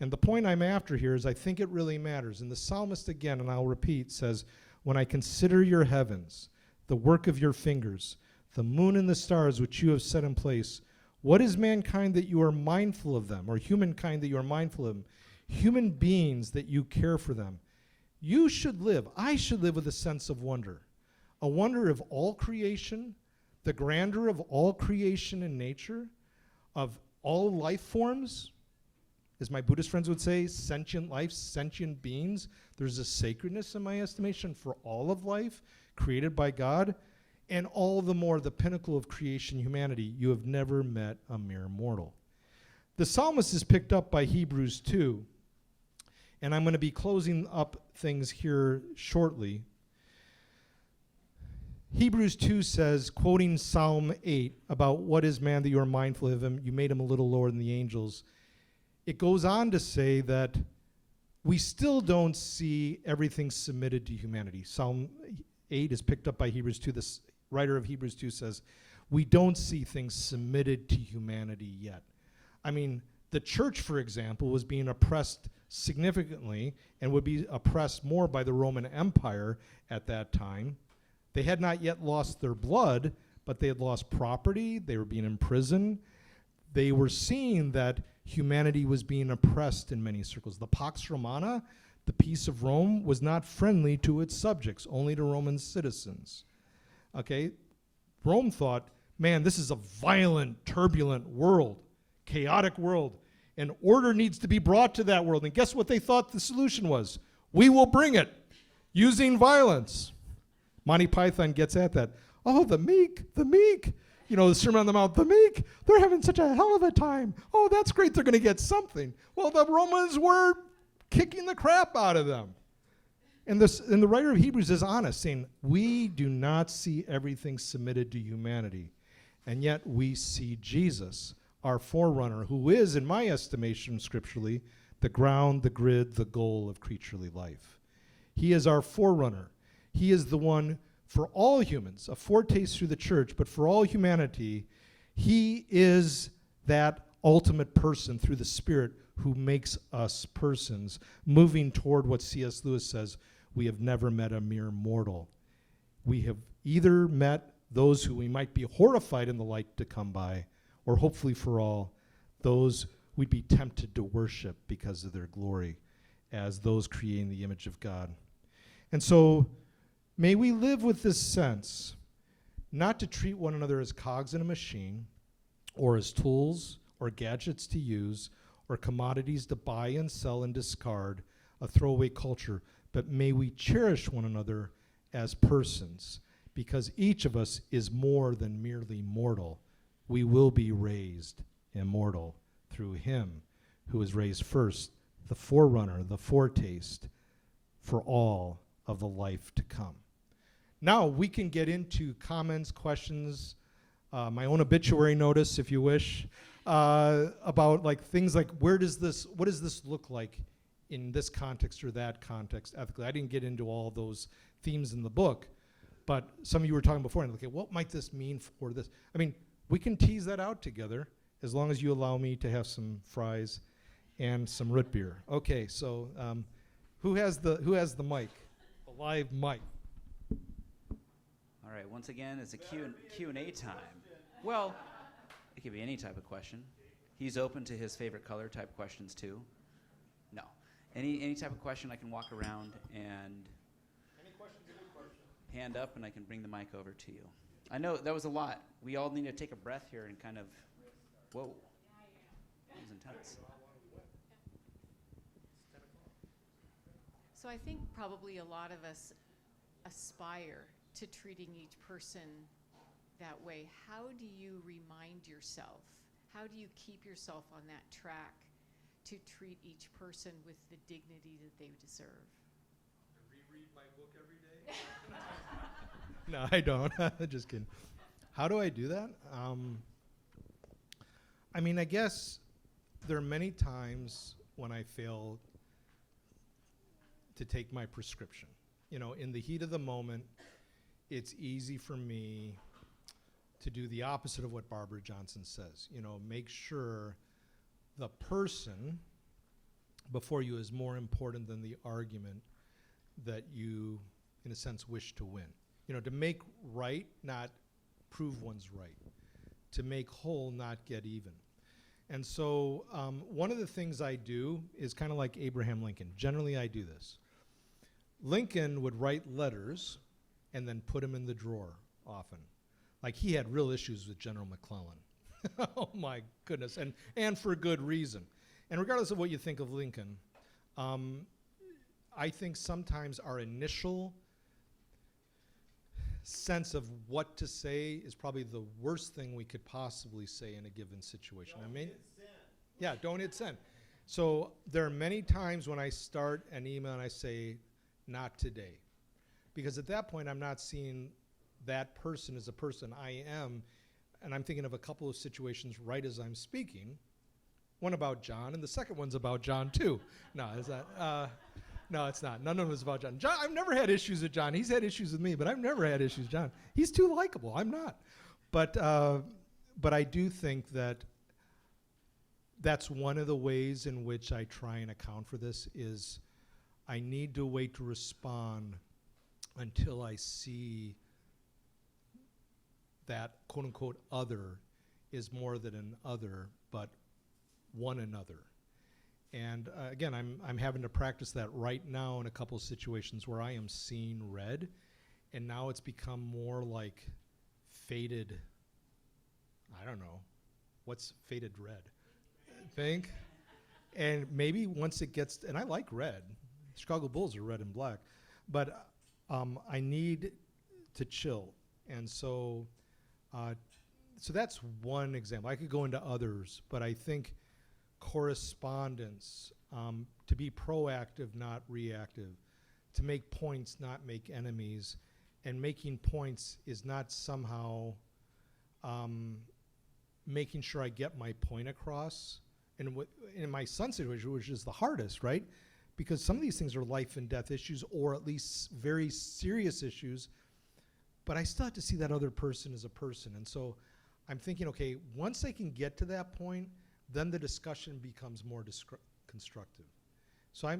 And the point I'm after here is I think it really matters. And the psalmist, again, and I'll repeat, says, when I consider your heavens, the work of your fingers, the moon and the stars which you have set in place. What is mankind that you are mindful of them, or humankind that you are mindful of them? Human beings that you care for them. You should live, I should live with a sense of wonder. A wonder of all creation, the grandeur of all creation and nature, of all life forms, as my Buddhist friends would say, sentient life, sentient beings. There's a sacredness, in my estimation, for all of life created by God, and all the more the pinnacle of creation, humanity. You have never met a mere mortal. The psalmist is picked up by Hebrews 2, and I'm going to be closing up things here shortly. Hebrews 2 says, quoting Psalm 8, about what is man that you are mindful of him, you made him a little lower than the angels. It goes on to say that we still don't see everything submitted to humanity. Psalm 8 is picked up by Hebrews 2. The writer of Hebrews 2 says, we don't see things submitted to humanity yet. I mean, the church, for example, was being oppressed significantly and would be oppressed more by the Roman Empire at that time. They had not yet lost their blood, but they had lost property. They were being imprisoned. They were seeing that humanity was being oppressed in many circles. The Pax Romana, the peace of Rome, was not friendly to its subjects, only to Roman citizens. Okay? Rome thought, man, this is a violent, turbulent world, chaotic world, and order needs to be brought to that world. And guess what they thought the solution was? We will bring it using violence. Monty Python gets at that. Oh, the meek, the meek. You know, the Sermon on the Mount, the meek, they're having such a hell of a time. Oh, that's great, they're going to get something. Well, the Romans were kicking the crap out of them. And the writer of Hebrews is honest, saying, we do not see everything submitted to humanity. And yet we see Jesus, our forerunner, who is, in my estimation, scripturally, the ground, the grid, the goal of creaturely life. He is our forerunner. He is the one for all humans, a foretaste through the church, but for all humanity, he is that ultimate person through the Spirit who makes us persons, moving toward what C.S. Lewis says, we have never met a mere mortal. We have either met those who we might be horrified in the light to come by, or hopefully for all, those we'd be tempted to worship because of their glory as those creating the image of God. And so, may we live with this sense, not to treat one another as cogs in a machine, or as tools, or gadgets to use, or commodities to buy and sell and discard, a throwaway culture, but may we cherish one another as persons, because each of us is more than merely mortal. We will be raised immortal through him who is raised first, the forerunner, the foretaste for all of the life to come. Now we can get into comments, questions, my own obituary notice, if you wish, about like things like what does this look like in this context or that context ethically. I didn't get into all those themes in the book, but some of you were talking before, and okay, what might this mean for this? I mean, we can tease that out together as long as you allow me to have some fries and some root beer. Okay, so who has the mic? The live mic. All right, once again, it's a Q&A time. Well, it could be any type of question. He's open to his favorite color type questions too. No, any type of question I can walk around and hand up, and I can bring the mic over to you. I know that was a lot. We all need to take a breath here and kind of, whoa, that was intense. So I think probably a lot of us aspire to treating each person that way. How do you remind yourself? How do you keep yourself on that track to treat each person with the dignity that they deserve? Reread my book every day? No, I don't. Just kidding. How do I do that? I mean, I guess there are many times when I fail to take my prescription. You know, in the heat of the moment, it's easy for me to do the opposite of what Barbara Johnson says. You know, make sure the person before you is more important than the argument that you, in a sense, wish to win. You know, to make right, not prove one's right, to make whole, not get even. And so one of the things I do is kind of like Abraham Lincoln. Generally, I do this. Lincoln would write letters and then put them in the drawer often. Like, he had real issues with General McClellan. Oh, my goodness, and for good reason. And regardless of what you think of Lincoln, I think sometimes our initial sense of what to say is probably the worst thing we could possibly say in a given situation. Don't hit send. Yeah, don't hit send. So there are many times when I start an email and I say, not today. Because at that point, I'm not seeing that person as a person. I am, and I'm thinking of a couple of situations right as I'm speaking. One about John, and the second one's about John too. No, is that? No, it's not. None of them is about John. I've never had issues with John. He's had issues with me, but I've never had issues with John. He's too likable. I'm not. But I do think that that's one of the ways in which I try and account for this is I need to wait to respond until I see that quote-unquote other is more than an other, but one another. And again, I'm having to practice that right now in a couple of situations where I am seeing red, and now it's become more like faded, I don't know, what's faded red? Think? And maybe once it gets, and I like red, Chicago Bulls are red and black, but I need to chill. And so that's one example. I could go into others, but I think correspondence, to be proactive, not reactive, to make points, not make enemies, and making points is not somehow making sure I get my point across. And in my son's situation, which is the hardest, right? Because some of these things are life and death issues, or at least very serious issues, but I still have to see that other person as a person. And so I'm thinking, okay, once I can get to that point, then the discussion becomes more constructive. So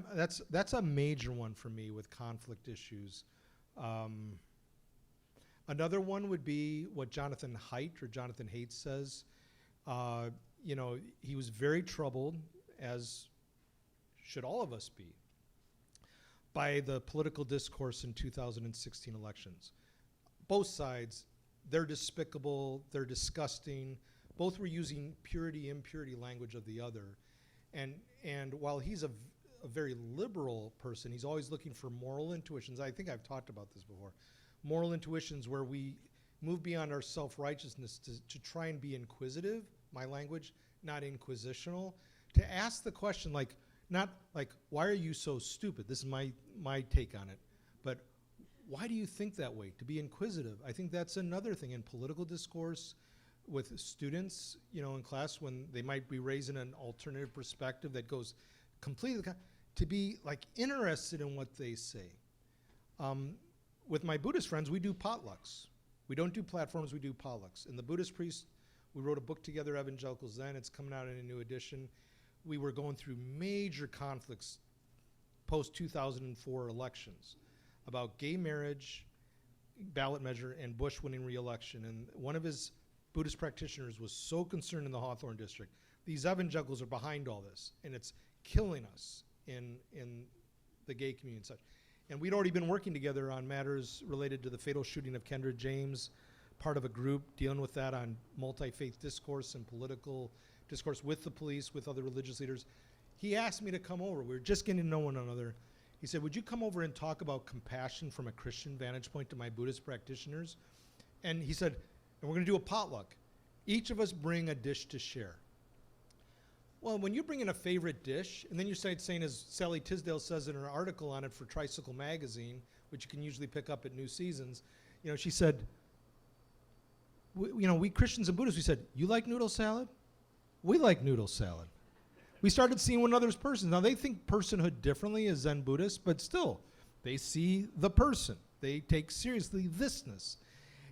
that's a major one for me with conflict issues. Another one would be what Jonathan Haidt says. He was very troubled, as should all of us be, by the political discourse in 2016 elections. Both sides, they're despicable, they're disgusting. Both were using purity, impurity language of the other. And while he's a very liberal person, he's always looking for moral intuitions. I think I've talked about this before. Moral intuitions where we move beyond our self-righteousness to try and be inquisitive, my language, not inquisitional, to ask the question not like, why are you so stupid? This is my take on it. But why do you think that way? To be inquisitive. I think that's another thing in political discourse with students, in class when they might be raising an alternative perspective that goes completely, to be interested in what they say. With my Buddhist friends, we do potlucks. We don't do platforms, we do potlucks. And the Buddhist priest, we wrote a book together, Evangelicals Then, it's coming out in a new edition. We were going through major conflicts post-2004 elections about gay marriage, ballot measure, and Bush winning re-election. And one of his Buddhist practitioners was so concerned in the Hawthorne district. These evangelicals are behind all this, and it's killing us in the gay community and such. And we'd already been working together on matters related to the fatal shooting of Kendra James, part of a group dealing with that on multi-faith discourse and political discourse with the police, with other religious leaders. He asked me to come over. We were just getting to know one another. He said, would you come over and talk about compassion from a Christian vantage point to my Buddhist practitioners? And he said, and we're going to do a potluck. Each of us bring a dish to share. Well, when you bring in a favorite dish, and then you start saying, as Sally Tisdale says in her article on it for Tricycle Magazine, which you can usually pick up at New Seasons, she said, we Christians and Buddhists, we said, you like noodle salad? We like noodle salad. We started seeing one another's persons. Now, they think personhood differently as Zen Buddhists, but still, they see the person. They take seriously thisness.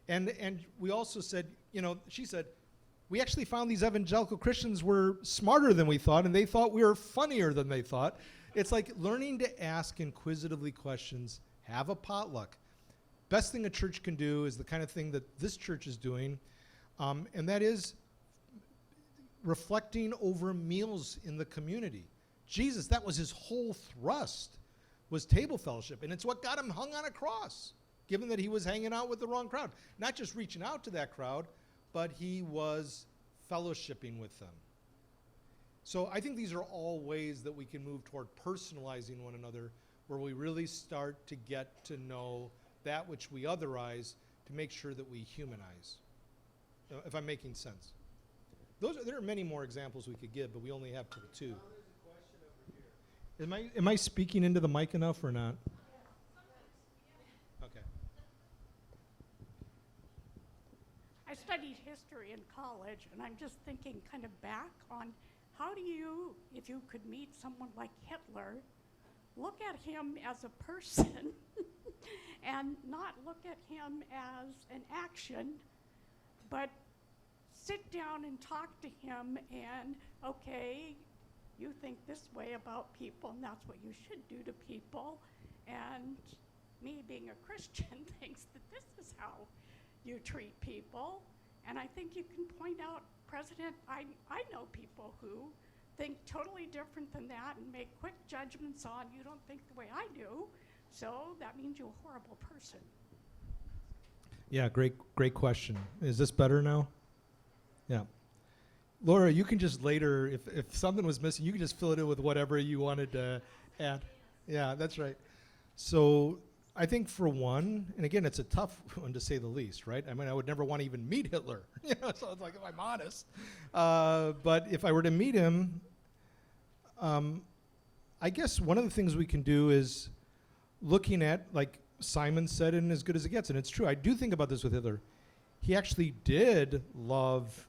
And we also said, she said, we actually found these evangelical Christians were smarter than we thought, and they thought we were funnier than they thought. It's like learning to ask inquisitively questions, have a potluck. best thing a church can do is the kind of thing that this church is doing, and that is reflecting over meals in the community. Jesus, that was his whole thrust, was table fellowship, and it's what got him hung on a cross, given that he was hanging out with the wrong crowd. Not just reaching out to that crowd, but he was fellowshipping with them. So I think these are all ways that we can move toward personalizing one another, where we really start to get to know that which we otherize to make sure that we humanize. If I'm making sense. There are many more examples we could give, but we only have two. Am I speaking into the mic enough or not? Okay. I studied history in college, and I'm just thinking kind of back on how do you, if you could meet someone like Hitler, look at him as a person and not look at him as an action, but sit down and talk to him and, okay, you think this way about people, and that's what you should do to people. And me, being a Christian, thinks that this is how you treat people. And I think you can point out, I know people who think totally different than that and make quick judgments on, you don't think the way I do, so that means you're a horrible person. Yeah, great question. Is this better now? Yeah. Laura, you can just later, if something was missing, you can just fill it in with whatever you wanted to add. Yeah, that's right. So I think for one, and again, it's a tough one to say the least, right? I mean, I would never want to even meet Hitler, so it's like, if I'm honest. But if I were to meet him, I guess one of the things we can do is looking at, like Simon said, and as good as it gets, and it's true, I do think about this with Hitler. He actually did love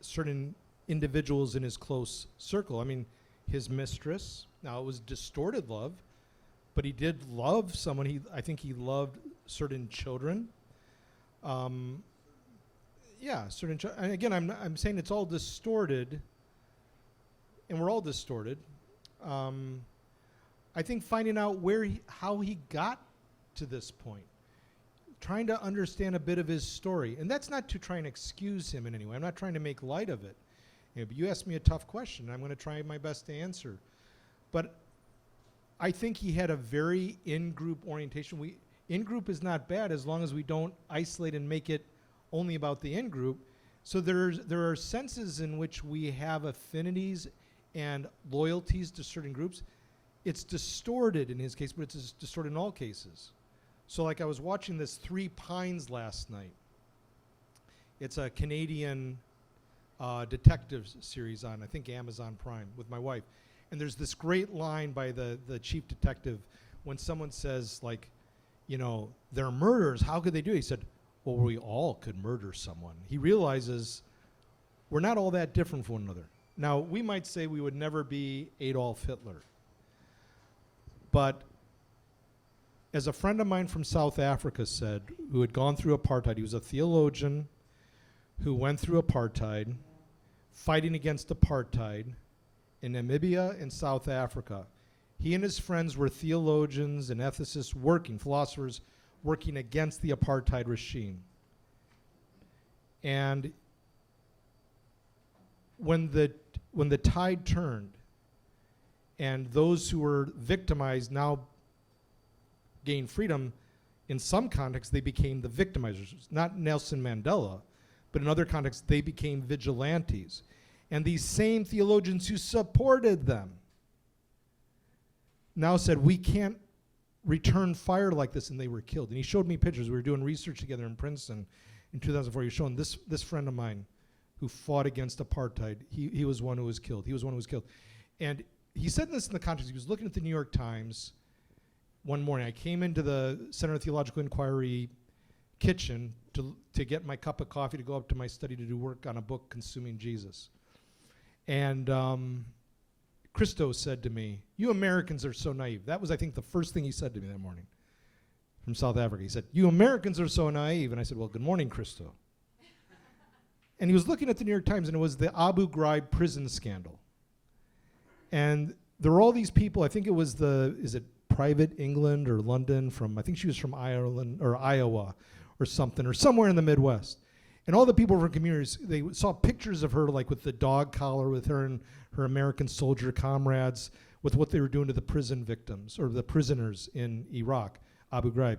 certain individuals in his close circle. I mean, his mistress, now it was distorted love, but he did love someone. I think he loved certain children. Certain children. And again, I'm saying it's all distorted, and we're all distorted. I think finding out how he got to this point, trying to understand a bit of his story, and that's not to try and excuse him in any way. I'm not trying to make light of it. But you asked me a tough question. I'm going to try my best to answer. But I think he had a very in-group orientation. In-group is not bad as long as we don't isolate and make it only about the in-group. So there are senses in which we have affinities and loyalties to certain groups. It's distorted in his case, but it's distorted in all cases. So like I was watching this Three Pines last night. It's a Canadian detective series on, I think, Amazon Prime with my wife. And there's this great line by the chief detective when someone says, like, they're murderers, how could they do it? He said, well, we all could murder someone. He realizes we're not all that different from one another. Now, we might say we would never be Adolf Hitler. But as a friend of mine from South Africa said, who had gone through apartheid, he was a theologian who went through apartheid, fighting against apartheid in Namibia and South Africa. He and his friends were theologians and ethicists philosophers working against the apartheid regime. And when the tide turned and those who were victimized now gained freedom, in some contexts they became the victimizers. Not Nelson Mandela, but in other contexts they became vigilantes. And these same theologians who supported them now said, we can't return fire like this, and they were killed. And he showed me pictures. We were doing research together in Princeton in 2004. He was showing this friend of mine who fought against apartheid. He was one who was killed. He was one who was killed. And he said this in the context, he was looking at the New York Times one morning. I came into the Center of Theological Inquiry kitchen to get my cup of coffee to go up to my study to do work on a book, Consuming Jesus. And Christo said to me, you Americans are so naive. That was, I think, the first thing he said to me that morning from South Africa. He said, you Americans are so naive. And I said, well, good morning, Christo. And he was looking at the New York Times, and it was the Abu Ghraib prison scandal. And there were all these people, I think it was Private England or London from, I think she was from Ireland or Iowa or something, or somewhere in the Midwest. And all the people from communities, they saw pictures of her like with the dog collar, with her and her American soldier comrades, with what they were doing to the prison victims or the prisoners in Iraq, Abu Ghraib.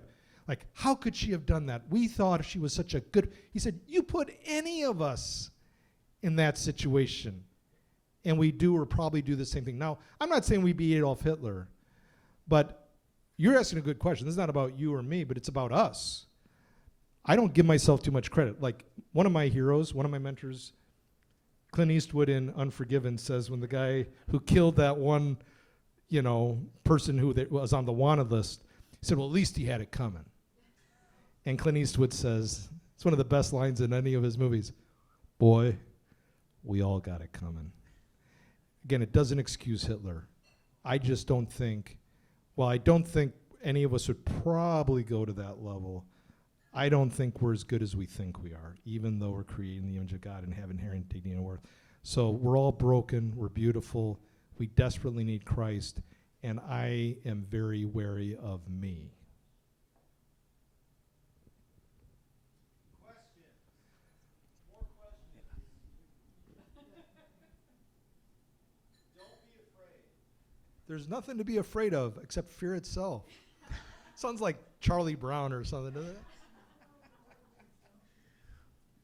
Like, how could she have done that? We thought she was such a good, he said, you put any of us in that situation, and we do or probably do the same thing. Now, I'm not saying we be Adolf Hitler, but you're asking a good question. This is not about you or me, but it's about us. I don't give myself too much credit. Like, one of my heroes, one of my mentors, Clint Eastwood in Unforgiven, says when the guy who killed that one, person who was on the wanted list, he said, well, at least he had it coming. And Clint Eastwood says, it's one of the best lines in any of his movies, boy, we all got it coming. Again, it doesn't excuse Hitler. I just don't think, I don't think any of us would probably go to that level. I don't think we're as good as we think we are, even though we're created in the image of God and have inherent dignity and worth. So we're all broken, we're beautiful, we desperately need Christ, and I am very wary of me. Questions? More questions? Don't be afraid. There's nothing to be afraid of except fear itself. Sounds like Charlie Brown or something, doesn't it?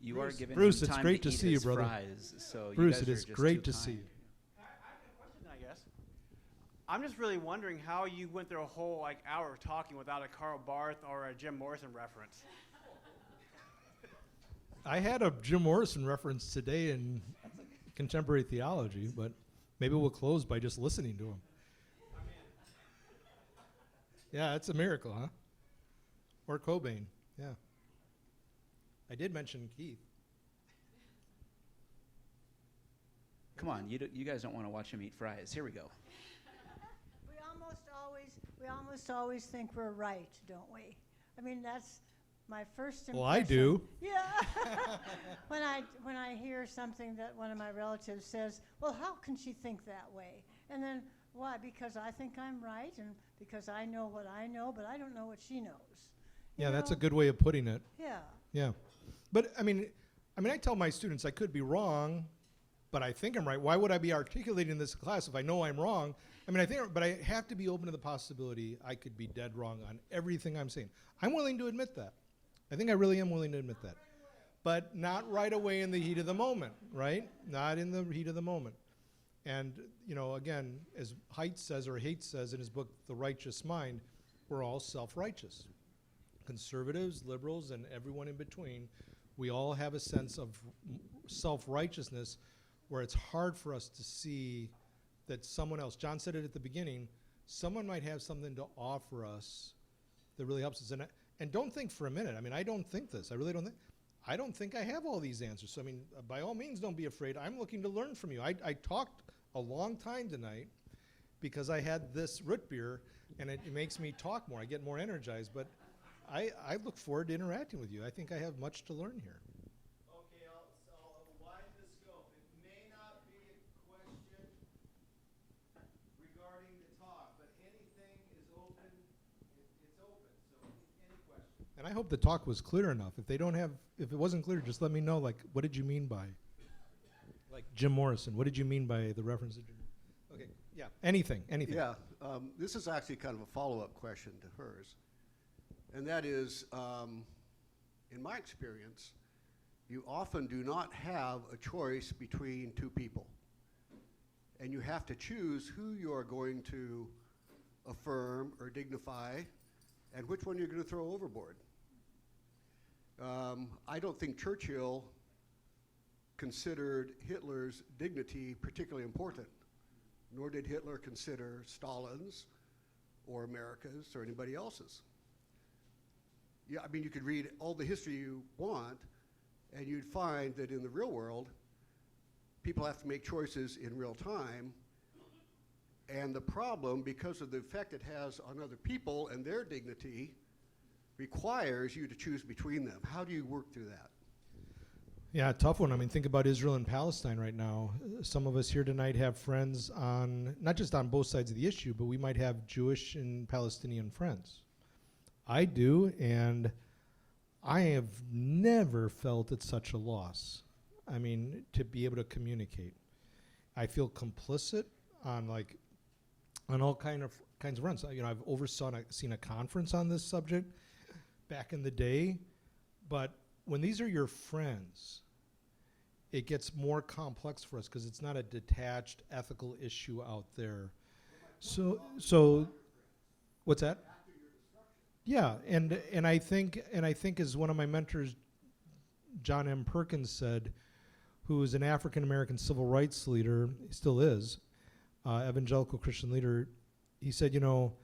You are giving Bruce, him it's time great to to eat see you, his brother. fries, so Bruce, you guys it are is just great too to see kind. you. I have a question, I guess. I'm just really wondering how you went through a whole hour of talking without a Karl Barth or a Jim Morrison reference. I had a Jim Morrison reference today in contemporary theology, but maybe we'll close by just listening to him. Yeah, it's a miracle, huh? Or Cobain, yeah. I did mention Keith. Come on, you guys don't want to watch him eat fries. Here we go. We almost always think we're right, don't we? I mean, that's my first impression. Well, I do. Yeah. when I hear something that one of my relatives says, well, how can she think that way? And then, why? Because I think I'm right, and because I know what I know, but I don't know what she knows. Yeah, You that's know? a good way of putting it. Yeah. Yeah. But I mean, I tell my students I could be wrong, but I think I'm right. Why would I be articulating this class if I know I'm wrong? But I have to be open to the possibility I could be dead wrong on everything I'm saying. I'm willing to admit that. I think I really am willing to admit that. But not right away in the heat of the moment, right? Not in the heat of the moment. And, again, as Haidt says in his book, The Righteous Mind, we're all self-righteous. Conservatives, liberals, and everyone in between, we all have a sense of self-righteousness where it's hard for us to see that someone else, John said it at the beginning, someone might have something to offer us that really helps us. And don't think for a minute, I don't think this, I really don't think, I don't think I have all these answers. So, by all means, don't be afraid. I'm looking to learn from you. I talked a long time tonight because I had this root beer, and it makes me talk more. I get more energized, but I look forward to interacting with you. I think I have much to learn here. Okay, I'll widen the scope. It may not be a question regarding the talk, but anything is open. It's open, so any question. And I hope the talk was clear enough. If it wasn't clear, just let me know, what did you mean by, Jim Morrison? What did you mean by the reference to Jim Morrison? Okay, yeah, anything. Yeah, this is actually kind of a follow-up question to hers. And that is, in my experience, you often do not have a choice between two people. And you have to choose who you are going to affirm or dignify and which one you're going to throw overboard. I don't think Churchill considered Hitler's dignity particularly important, nor did Hitler consider Stalin's or America's or anybody else's. Yeah, you could read all the history you want, and you'd find that in the real world, people have to make choices in real time, and the problem, because of the effect it has on other people and their dignity, requires you to choose between them. How do you work through that? Yeah, tough one. I mean, think about Israel and Palestine right now. Some of us here tonight have friends on, not just on both sides of the issue, but we might have Jewish and Palestinian friends. I do, and I have never felt it's such a loss. I mean, to be able to communicate. I feel complicit on all kinds of runs. You know, I've seen a conference on this subject back in the day, but when these are your friends, it gets more complex for us because it's not a detached ethical issue out there. So what's that? Yeah, and I think as one of my mentors, John M. Perkins, said, who is an African American civil rights leader, he still is, evangelical Christian leader. He said, you know,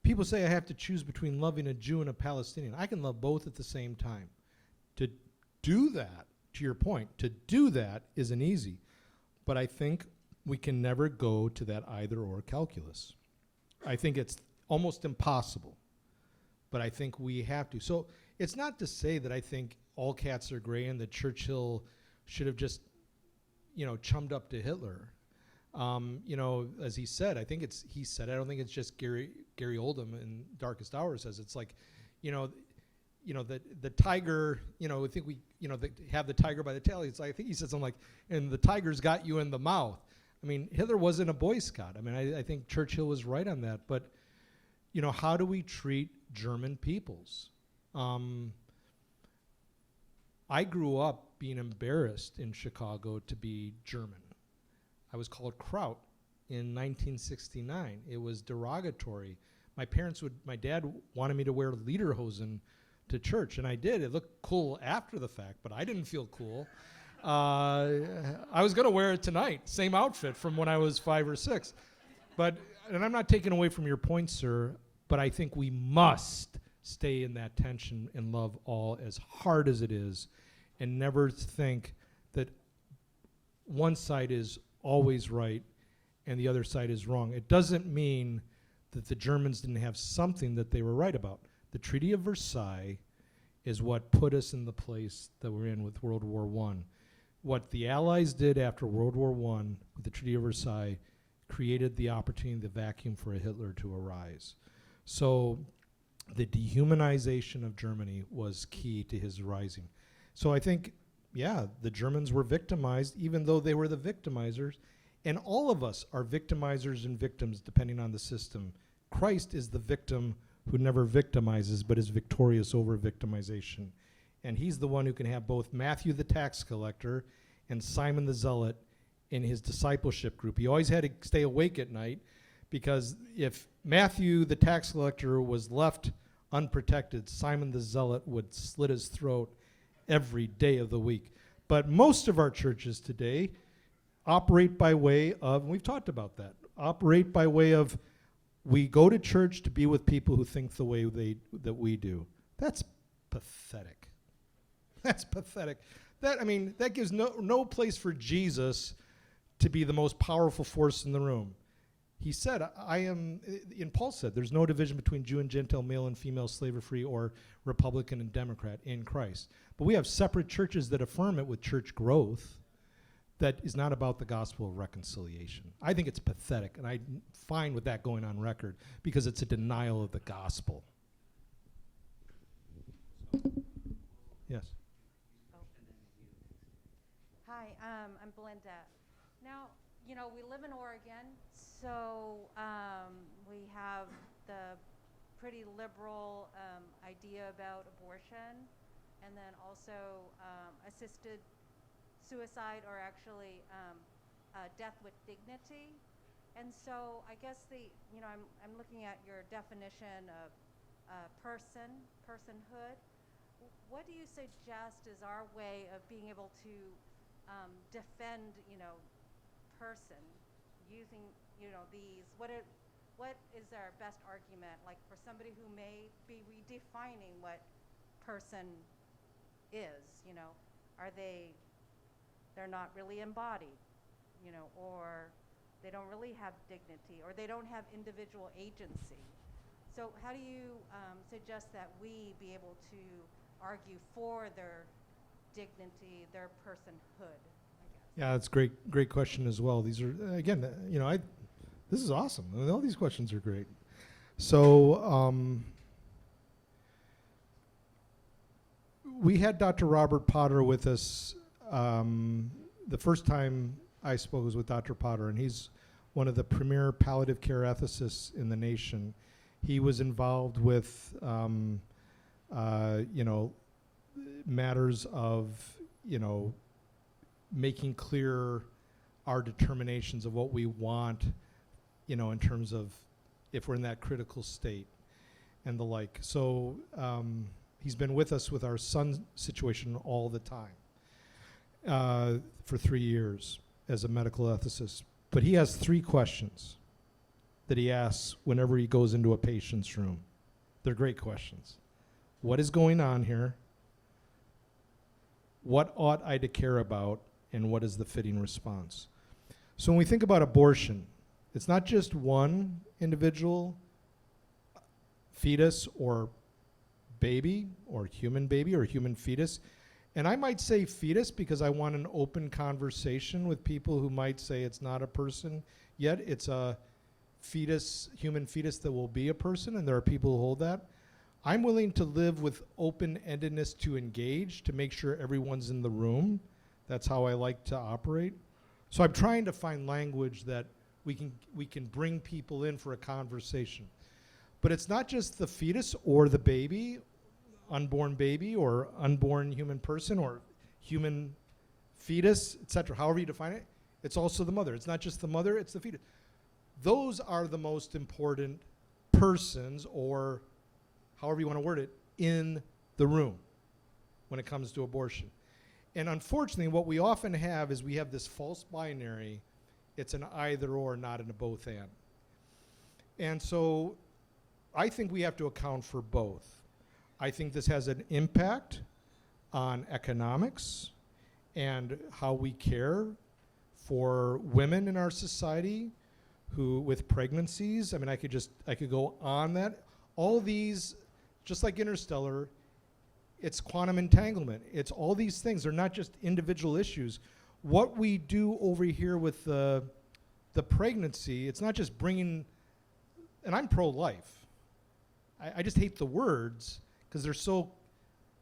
people say I have to choose between loving a Jew and a Palestinian. I can love both at the same time. To do that, to your point, to do that isn't easy. But I think we can never go to that either or calculus. I think it's almost impossible. But I think we have to. So it's not to say that I think all cats are gray and that Churchill should have just, you know, chummed up to Hitler. You know, as he said, I think he said, I don't think it's just Gary Oldham in Darkest Hour says, it's like, you know, the tiger, you know, I think we, you know, have the tiger by the tail. It's like, I think he said something like, and the tiger's got you in the mouth. I mean, Hitler wasn't a Boy Scout. I mean, I think Churchill was right on that. But, you know, how do we treat German peoples? I grew up being embarrassed in Chicago to be German. I was called Kraut in 1969. It was derogatory. My dad wanted me to wear lederhosen to church, and I did. It looked cool after the fact, but I didn't feel cool. I was going to wear it tonight, same outfit from when I was 5 or 6. And I'm not taking away from your point, sir, but I think we must stay in that tension and love all as hard as it is, and never think that one side is always right and the other side is wrong. It doesn't mean that the Germans didn't have something that they were right about. The Treaty of Versailles is what put us in the place that we're in with World War I. What the Allies did after World War I with the Treaty of Versailles created the opportunity, the vacuum for a Hitler to arise. So the dehumanization of Germany was key to his rising. So I think, yeah, the Germans were victimized, even though they were the victimizers. And all of us are victimizers and victims, depending on the system. Christ is the victim who never victimizes, but is victorious over victimization. And he's the one who can have both Matthew the tax collector and Simon the zealot in his discipleship group. He always had to stay awake at night, because if Matthew the tax collector was left unprotected, Simon the zealot would slit his throat every day of the week. But most of our churches today operate by way of, and we've talked about that, operate by way of, we go to church to be with people who think the way that we do. That's pathetic. That's pathetic. That gives no place for Jesus to be the most powerful force in the room. He said, and Paul said, there's no division between Jew and Gentile, male and female, slave or free, or Republican and Democrat in Christ. But we have separate churches that affirm it with church growth that is not about the gospel of reconciliation. I think it's pathetic, and I'm fine with that going on record, because it's a denial of the gospel. Yes. Hi, I'm Belinda. Now, you know, we live in Oregon, so we have the pretty liberal idea about abortion, and then also assisted suicide, or actually death with dignity. And so I guess I'm looking at your definition of personhood. What do you suggest is our way of being able to defend, person using, these? What is our best argument, like for somebody who may be redefining what person is? Are they're not really embodied, or they don't really have dignity, or they don't have individual agency. So how do you suggest that we be able to argue for their dignity, their personhood, I guess. Yeah, that's great question as well. These are, again, this is awesome. I mean, all these questions are great. So, we had Dr. Robert Potter with us. The first time I spoke was with Dr. Potter, and he's one of the premier palliative care ethicists in the nation. He was involved with, matters of, making clear our determinations of what we want, in terms of if we're in that critical state and the like. So he's been with us with our son's situation all the time for 3 years as a medical ethicist. But he has 3 questions that he asks whenever he goes into a patient's room. They're great questions. What is going on here? What ought I to care about? And what is the fitting response? So when we think about abortion, it's not just one individual fetus or baby or human fetus. And I might say fetus because I want an open conversation with people who might say it's not a person yet. It's a fetus, human fetus that will be a person, and there are people who hold that. I'm willing to live with open-endedness to engage, to make sure everyone's in the room. That's how I like to operate. So I'm trying to find language that we can bring people in for a conversation. But it's not just the fetus or the baby, unborn baby or unborn human person or human fetus, etc. However you define it, it's also the mother. It's not just the mother, it's the fetus. Those are the most important persons, or however you want to word it, in the room when it comes to abortion. And unfortunately, what we often have is we have this false binary. It's an either or, not an a both and. And so I think we have to account for both. I think this has an impact on economics and how we care for women in our society who with pregnancies. I mean, I could go on that. All these, just like Interstellar, it's quantum entanglement. It's all these things. They're not just individual issues. What we do over here with the pregnancy, it's not just bringing, and I'm pro-life. I just hate the words because they're so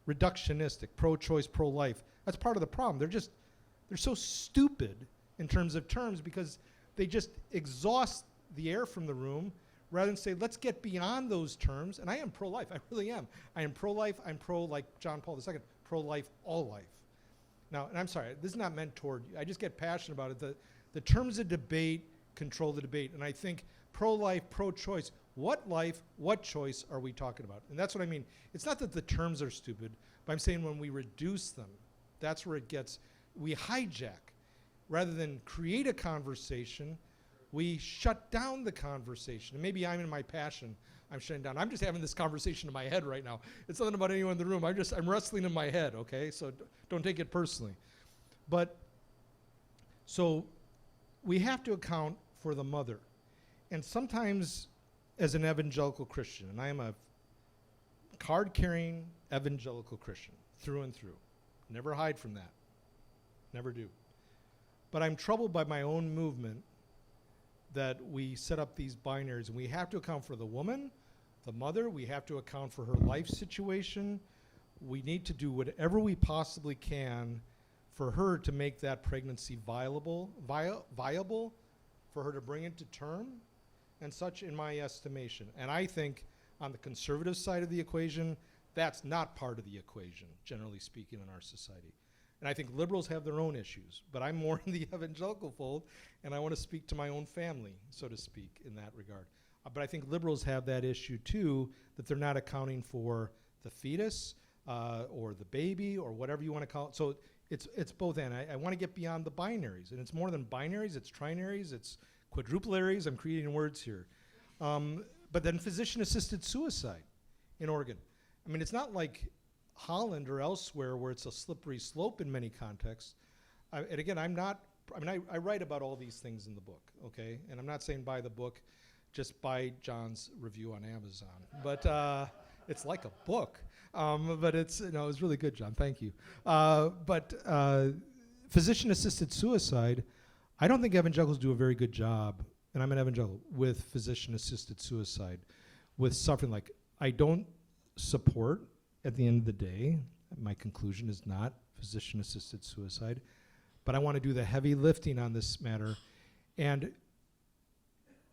reductionistic, pro-choice, pro-life. That's part of the problem. They're so stupid in terms of terms because they just exhaust the air from the room rather than say, let's get beyond those terms. And I am pro-life, I really am. I am pro-life, I'm pro, like John Paul II, pro-life, all life. Now, and I'm sorry, this is not meant toward you. I just get passionate about it. The terms of debate control the debate. And I think pro-life, pro-choice, what life, what choice are we talking about? And that's what I mean. It's not that the terms are stupid, but I'm saying when we reduce them, that's where it gets, we hijack. Rather than create a conversation, we shut down the conversation. And maybe I'm in my passion, I'm shutting down. I'm just having this conversation in my head right now. It's nothing about anyone in the room. I'm wrestling in my head, okay? So don't take it personally. But, so we have to account for the mother. And sometimes as an evangelical Christian, and I am a card-carrying evangelical Christian through and through. Never hide from that. Never do. But I'm troubled by my own movement that we set up these binaries, and we have to account for the woman, the mother, we have to account for her life situation. We need to do whatever we possibly can for her to make that pregnancy viable, for her to bring it to term, and such in my estimation. And I think on the conservative side of the equation, that's not part of the equation, generally speaking, in our society. And I think liberals have their own issues, but I'm more in the evangelical fold, and I want to speak to my own family, so to speak, in that regard. But I think liberals have that issue too, that they're not accounting for the fetus or the baby or whatever you want to call it. So it's both and. I want to get beyond the binaries, and it's more than binaries, it's trinaries, it's quadrupleraries. I'm creating words here. But then physician-assisted suicide in Oregon. I mean, it's not like Holland or elsewhere where it's a slippery slope in many contexts. And again, I write about all these things in the book, okay? And I'm not saying buy the book, just buy John's review on Amazon. But it's like a book. But it's, no, it was really good, John. Thank you. But physician-assisted suicide, I don't think evangelicals do a very good job, and I'm an evangelical, with physician-assisted suicide, with suffering. Like, I don't support, at the end of the day, my conclusion is not physician-assisted suicide, but I want to do the heavy lifting on this matter. And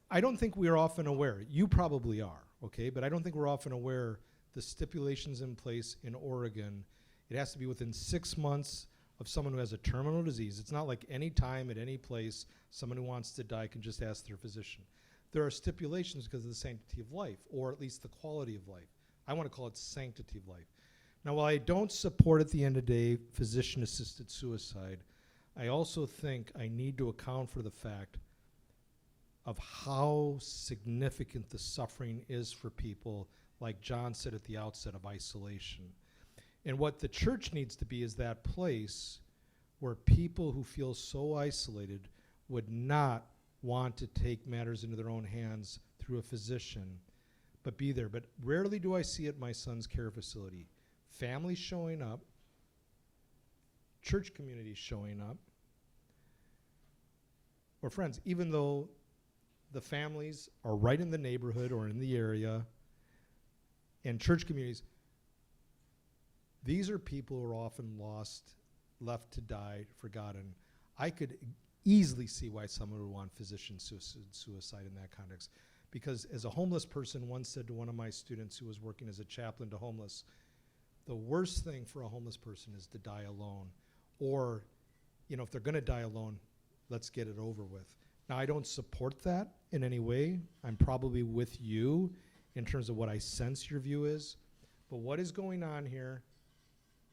I don't think we are often aware, you probably are, okay, but I don't think we're often aware the stipulations in place in Oregon. It has to be within 6 months of someone who has a terminal disease. It's not like any time at any place someone who wants to die can just ask their physician. There are stipulations because of the sanctity of life, or at least the quality of life. I want to call it sanctity of life. Now, while I don't support at the end of the day physician-assisted suicide, I also think I need to account for the fact of how significant the suffering is for people, like John said at the outset, of isolation. And what the church needs to be is that place where people who feel so isolated would not want to take matters into their own hands through a physician, but be there. But rarely do I see at my son's care facility families showing up, church communities showing up, or friends, even though the families are right in the neighborhood or in the area, and church communities, these are people who are often lost, left to die, forgotten. I could easily see why someone would want physician suicide in that context. Because as a homeless person once said to one of my students who was working as a chaplain to homeless, the worst thing for a homeless person is to die alone. Or, you know, if they're gonna die alone, let's get it over with. Now, I don't support that in any way. I'm probably with you in terms of what I sense your view is. But what is going on here?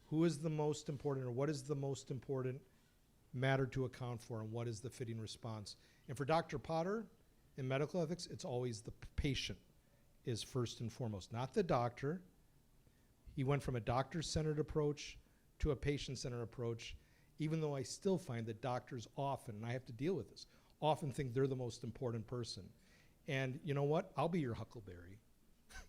Who is the most important, or what is the most important matter to account for, and what is the fitting response? And for Dr. Potter, in medical ethics, it's always the patient is first and foremost, not the doctor. He went from a doctor-centered approach to a patient-centered approach, even though I still find that doctors often, and I have to deal with this, often think they're the most important person. And you know what? I'll be your huckleberry.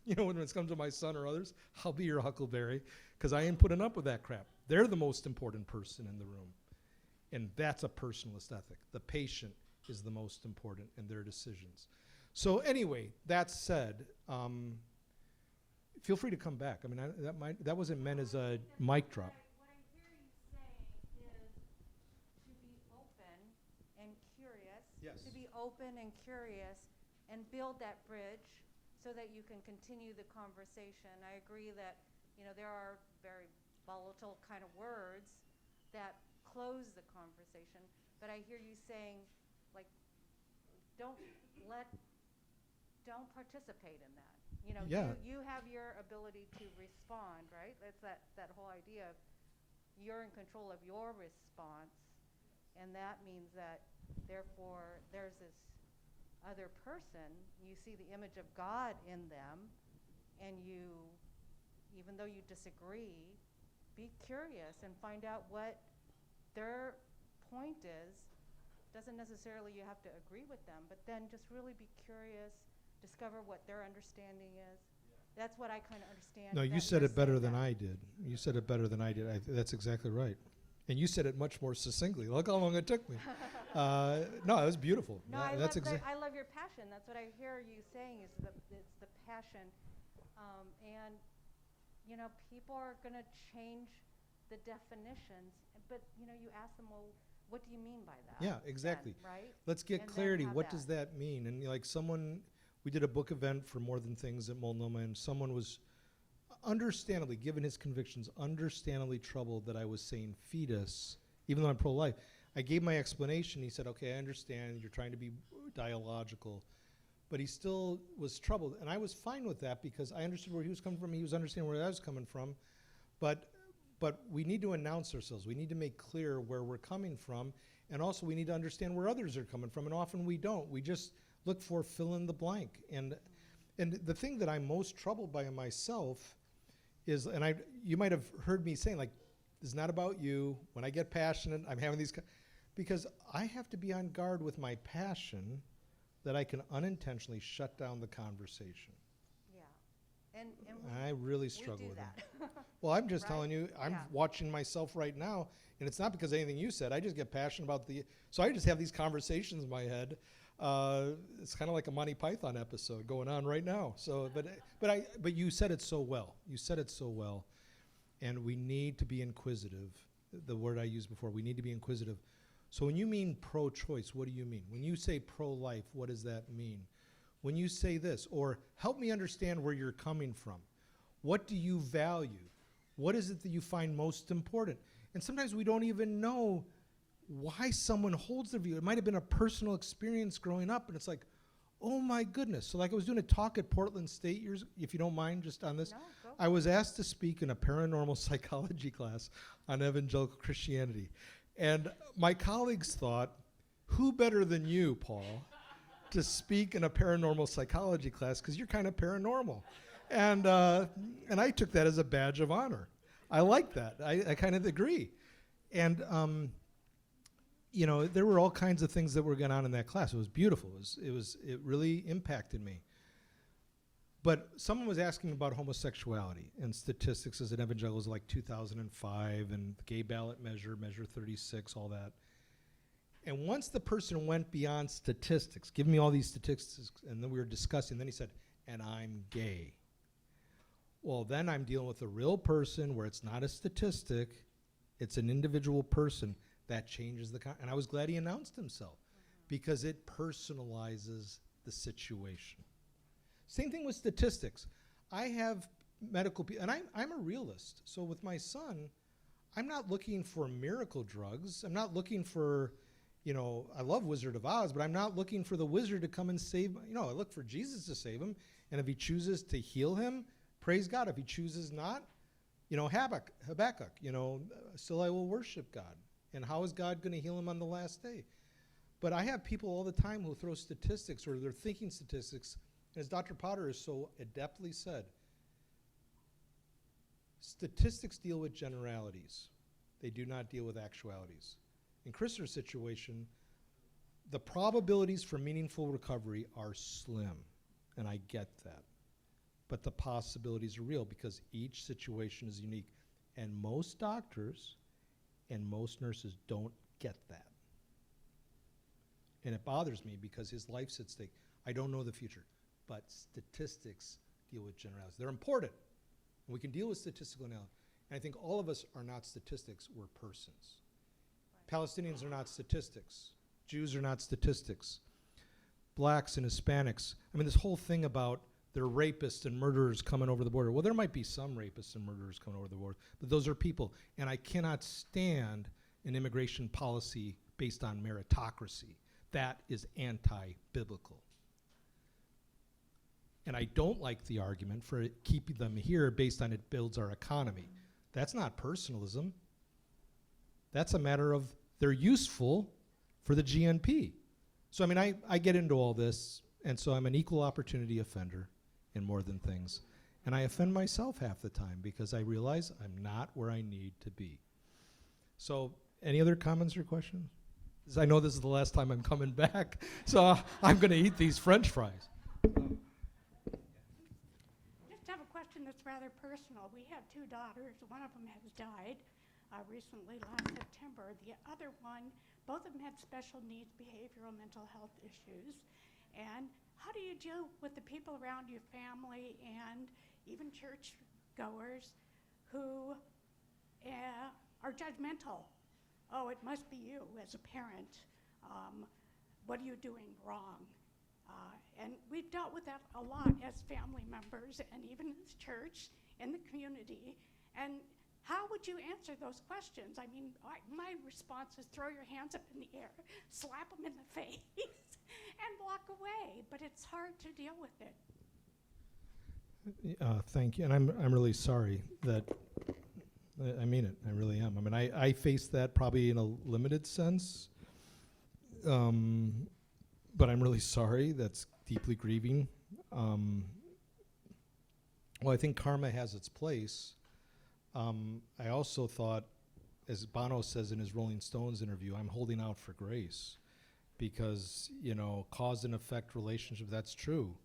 You know, when it comes to my son or others, I'll be your huckleberry, because I ain't putting up with that crap. They're the most important person in the room. And that's a personalist ethic. The patient is the most important in their decisions. So anyway, that said, feel free to come back. I mean, that wasn't meant as a mic drop. What I hear you saying is to be open and curious. Yes. To be open and curious and build that bridge so that you can continue the conversation. I agree that, you know, there are very volatile kind of words that close the conversation, but I hear you saying, like, don't participate in that. You know, Yeah. you have your ability to respond, right? That's that whole idea of you're in control of your response, and that means that therefore there's this other person, you see the image of God in them, and you, even though you disagree, be curious and find out what their point is. Doesn't necessarily you have to agree with them, but then just really be curious, discover what their understanding is. That's what I kind of understand. No, you said it better than I did. You said it better than I did. That's exactly right. And you said it much more succinctly. Look how long it took me. No, it was beautiful. No, I love your passion. That's what I hear you saying is it's the passion. And, you know, people are going to change the definitions, but, you know, you ask them, well, what do you mean by that? Yeah, exactly. Then, right? Let's get And then clarity. have What does that mean? And like we did a book event for More Than Things at Multnomah, and someone was understandably, given his convictions, understandably troubled that I was saying fetus, even though I'm pro-life. I gave my explanation. He said, okay, I understand. You're trying to be dialogical. But he still was troubled. And I was fine with that because I understood where he was coming from. He was understanding where I was coming from. But we need to announce ourselves. We need to make clear where we're coming from. And also we need to understand where others are coming from. And often we don't. We just look for fill in the blank. And the thing that I'm most troubled by in myself is, and you might have heard me saying, like, it's not about you. When I get passionate, I'm having these, because I have to be on guard with my passion that I can unintentionally shut down the conversation. Yeah. And I really we struggle do with that. Well, I'm just Right? telling you, I'm Yeah. watching myself right now, and it's not because of anything you said. I just get passionate about so I just have these conversations in my head. It's kind of like a Monty Python episode going on right now. So, but you said it so well. You said it so well, and we need to be inquisitive. The word I used before, we need to be inquisitive. So when you mean pro-choice, what do you mean? When you say pro-life, what does that mean? When you say this, or help me understand where you're coming from. What do you value? What is it that you find most important? And sometimes we don't even know why someone holds their view. It might have been a personal experience growing up, and it's like, oh my goodness. So like I was doing a talk at Portland State years, if you don't mind, just on this. No, go I was asked to speak in a paranormal psychology class on evangelical Christianity. And my colleagues thought, who better than you, Paul, to speak in a paranormal psychology class, because you're kind of paranormal. And I took that as a badge of honor. I like that. I kind of agree. And, you know, there were all kinds of things that were going on in that class. It was beautiful. It really impacted me. But someone was asking about homosexuality and statistics as an evangelical was like 2005 and the gay ballot measure 36, all that. And once the person went beyond statistics, give me all these statistics, and then we were discussing, then he said, and I'm gay. Well, then I'm dealing with a real person where it's not a statistic, it's an individual person. That changes and I was glad he announced himself because it personalizes the situation. Same thing with statistics. I have medical people, and I'm a realist. So with my son, I'm not looking for miracle drugs. I'm not looking for, you know, I love Wizard of Oz, but I'm not looking for the wizard to come and save, you know, I look for Jesus to save him. And if he chooses to heal him, praise God. If he chooses not, you know, Habakkuk, you know, still I will worship God. And how is God going to heal him on the last day? But I have people all the time who throw statistics or they're thinking statistics. As Dr. Potter has so adeptly said, statistics deal with generalities. They do not deal with actualities. In Christopher's situation, the probabilities for meaningful recovery are slim, and I get that. But the possibilities are real because each situation is unique. And most doctors and most nurses don't get that. And it bothers me because his life's at stake. I don't know the future, but statistics deal with generalities. They're important, and we can deal with statistical analysis. And I think all of us are not statistics, we're persons. Palestinians are not statistics. Jews are not statistics. Blacks and Hispanics. I mean, this whole thing about there are rapists and murderers coming over the border. Well, there might be some rapists and murderers coming over the border, but those are people. And I cannot stand an immigration policy based on meritocracy. That is anti-biblical. And I don't like the argument for keeping them here based on it builds our economy. That's not personalism. That's a matter of they're useful for the GNP. So, I mean, I get into all this, and so I'm an equal opportunity offender in more than things. And I offend myself half the time because I realize I'm not where I need to be. So, any other comments or questions? 'Cause I know this is the last time I'm coming back, so I'm going to eat these French fries. Just have a question that's rather personal. We have two daughters. One of them has died recently, last September. The other one, both of them had special needs, behavioral, mental health issues. And how do you deal with the people around your family and even church goers who are judgmental? Oh, it must be you as a parent. What are you doing wrong? And we've dealt with that a lot as family members and even as church in the community. And how would you answer those questions? I mean, my response is throw your hands up in the air, slap them in the face, and walk away. But it's hard to deal with it. Thank you, and I'm really sorry that, I mean it, I really am. I mean, I face that probably in a limited sense, but I'm really sorry. That's deeply grieving. Well, I think karma has its place. I also thought, as Bono says in his Rolling Stones interview, I'm holding out for grace because, you know, cause and effect relationship, that's true.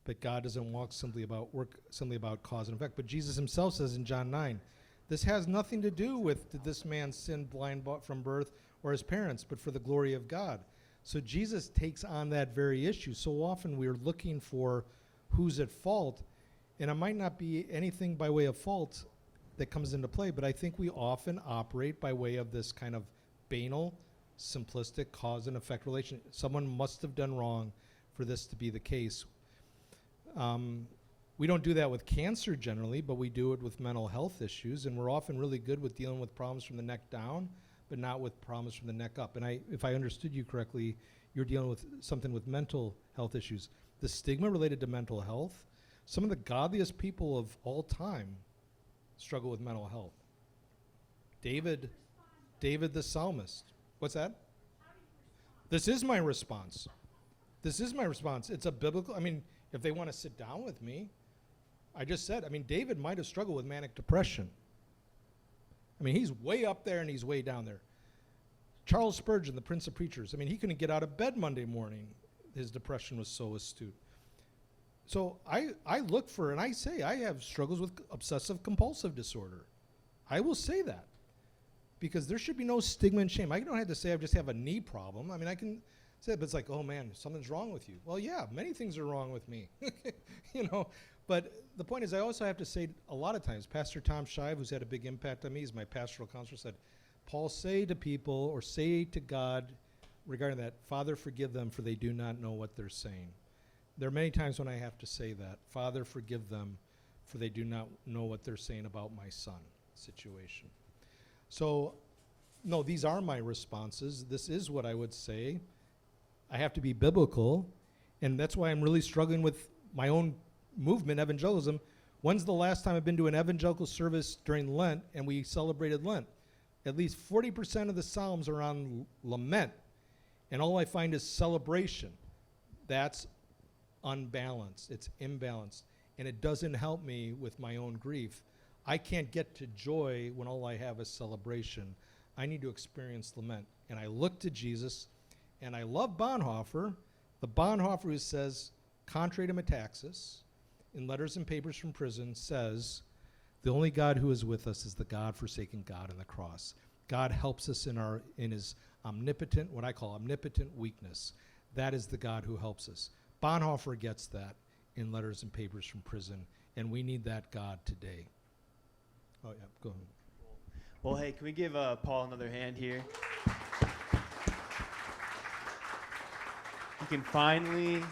but God doesn't work simply about cause and effect. But Jesus himself says in John 9, this has nothing to do with did this man sin blind from birth or his parents, but for the glory of God. So Jesus takes on that very issue. So often we're looking for who's at fault, and it might not be anything by way of fault that comes into play, but I think we often operate by way of this kind of banal, simplistic cause and effect relation. Someone must have done wrong for this to be the case. We don't do that with cancer generally, but we do it with mental health issues, and we're often really good with dealing with problems from the neck down, but not with problems from the neck up. And if I understood you correctly, you're dealing with something with mental health issues. The stigma related to mental health, some of the godliest people of all time struggle with mental health. David the psalmist. What's that? This is my response. This is my response. It's a biblical, if they want to sit down with me, I just said, David might have struggled with manic depression. He's way up there and he's way down there. Charles Spurgeon, the Prince of Preachers, he couldn't get out of bed Monday morning. His depression was so astute. So I look for, and I say, I have struggles with obsessive compulsive disorder. I will say that. Because there should be no stigma and shame. I don't have to say I just have a knee problem. I can say it, but it's like, oh man, something's wrong with you. Well, yeah, many things are wrong with me. But the point is, I also have to say a lot of times, Pastor Tom Shive, who's had a big impact on me, he's my pastoral counselor, said, Paul, say to people or say to God regarding that, Father, forgive them for they do not know what they're saying. There are many times when I have to say that, Father, forgive them for they do not know what they're saying about my son situation. So, no, these are my responses. This is what I would say. I have to be biblical, and that's why I'm really struggling with my own movement, evangelism. When's the last time I've been to an evangelical service during Lent and we celebrated Lent? At least 40% of the Psalms are on lament, and all I find is celebration. That's unbalanced. It's imbalanced, and it doesn't help me with my own grief. I can't get to joy when all I have is celebration. I need to experience lament. And I look to Jesus, and I love Bonhoeffer, the Bonhoeffer who says, contrary to Metaxas, in Letters and Papers from Prison, says, the only God who is with us is the God-forsaken God on the cross. God helps us in his omnipotent, what I call omnipotent weakness. That is the God who helps us. Bonhoeffer gets that in Letters and Papers from Prison, and we need that God today. Oh, yeah, go ahead. Well, hey, can we give Paul another hand here? He can finally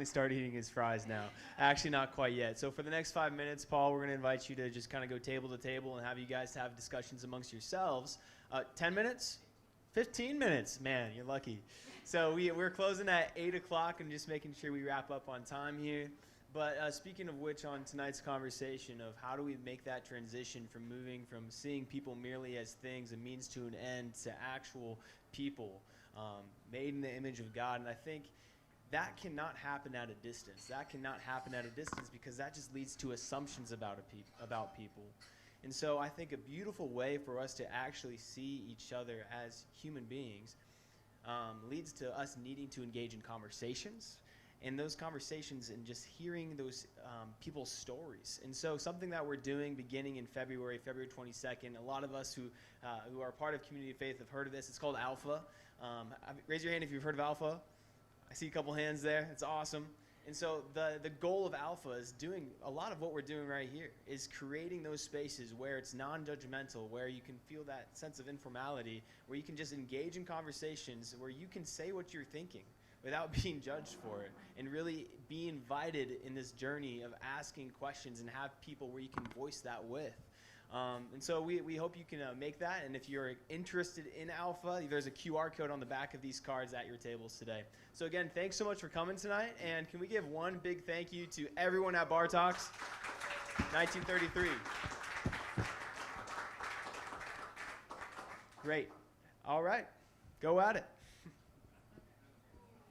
start eating his fries now. Actually, not quite yet. So for the next 5 minutes, Paul, we're going to invite you to just kind of go table to table and have you guys have discussions amongst yourselves. 10 minutes? 15 minutes. Man, you're lucky. So we're closing at 8 o'clock and just making sure we wrap up on time here. But speaking of which, on tonight's conversation of how do we make that transition from moving from seeing people merely as things, a means to an end, to actual people made in the image of God. And I think that cannot happen at a distance. That cannot happen at a distance because that just leads to assumptions about people. And so I think a beautiful way for us to actually see each other as human beings leads to us needing to engage in conversations. And those conversations and just hearing those people's stories. And so something that we're doing beginning in February 22nd, a lot of us who are part of Community of Faith have heard of this. It's called Alpha. Raise your hand if you've heard of Alpha. I see a couple hands there. It's awesome. And so the goal of Alpha is doing a lot of what we're doing right here, is creating those spaces where it's non-judgmental, where you can feel that sense of informality, where you can just engage in conversations, where you can say what you're thinking without being judged for it, and really be invited in this journey of asking questions and have people where you can voice that with. And so we hope you can make that, and if you're interested in Alpha, there's a QR code on the back of these cards at your tables today. So again, thanks so much for coming tonight, and can we give one big thank you to everyone at Bar Talks 1933. Great. All right. Go at it.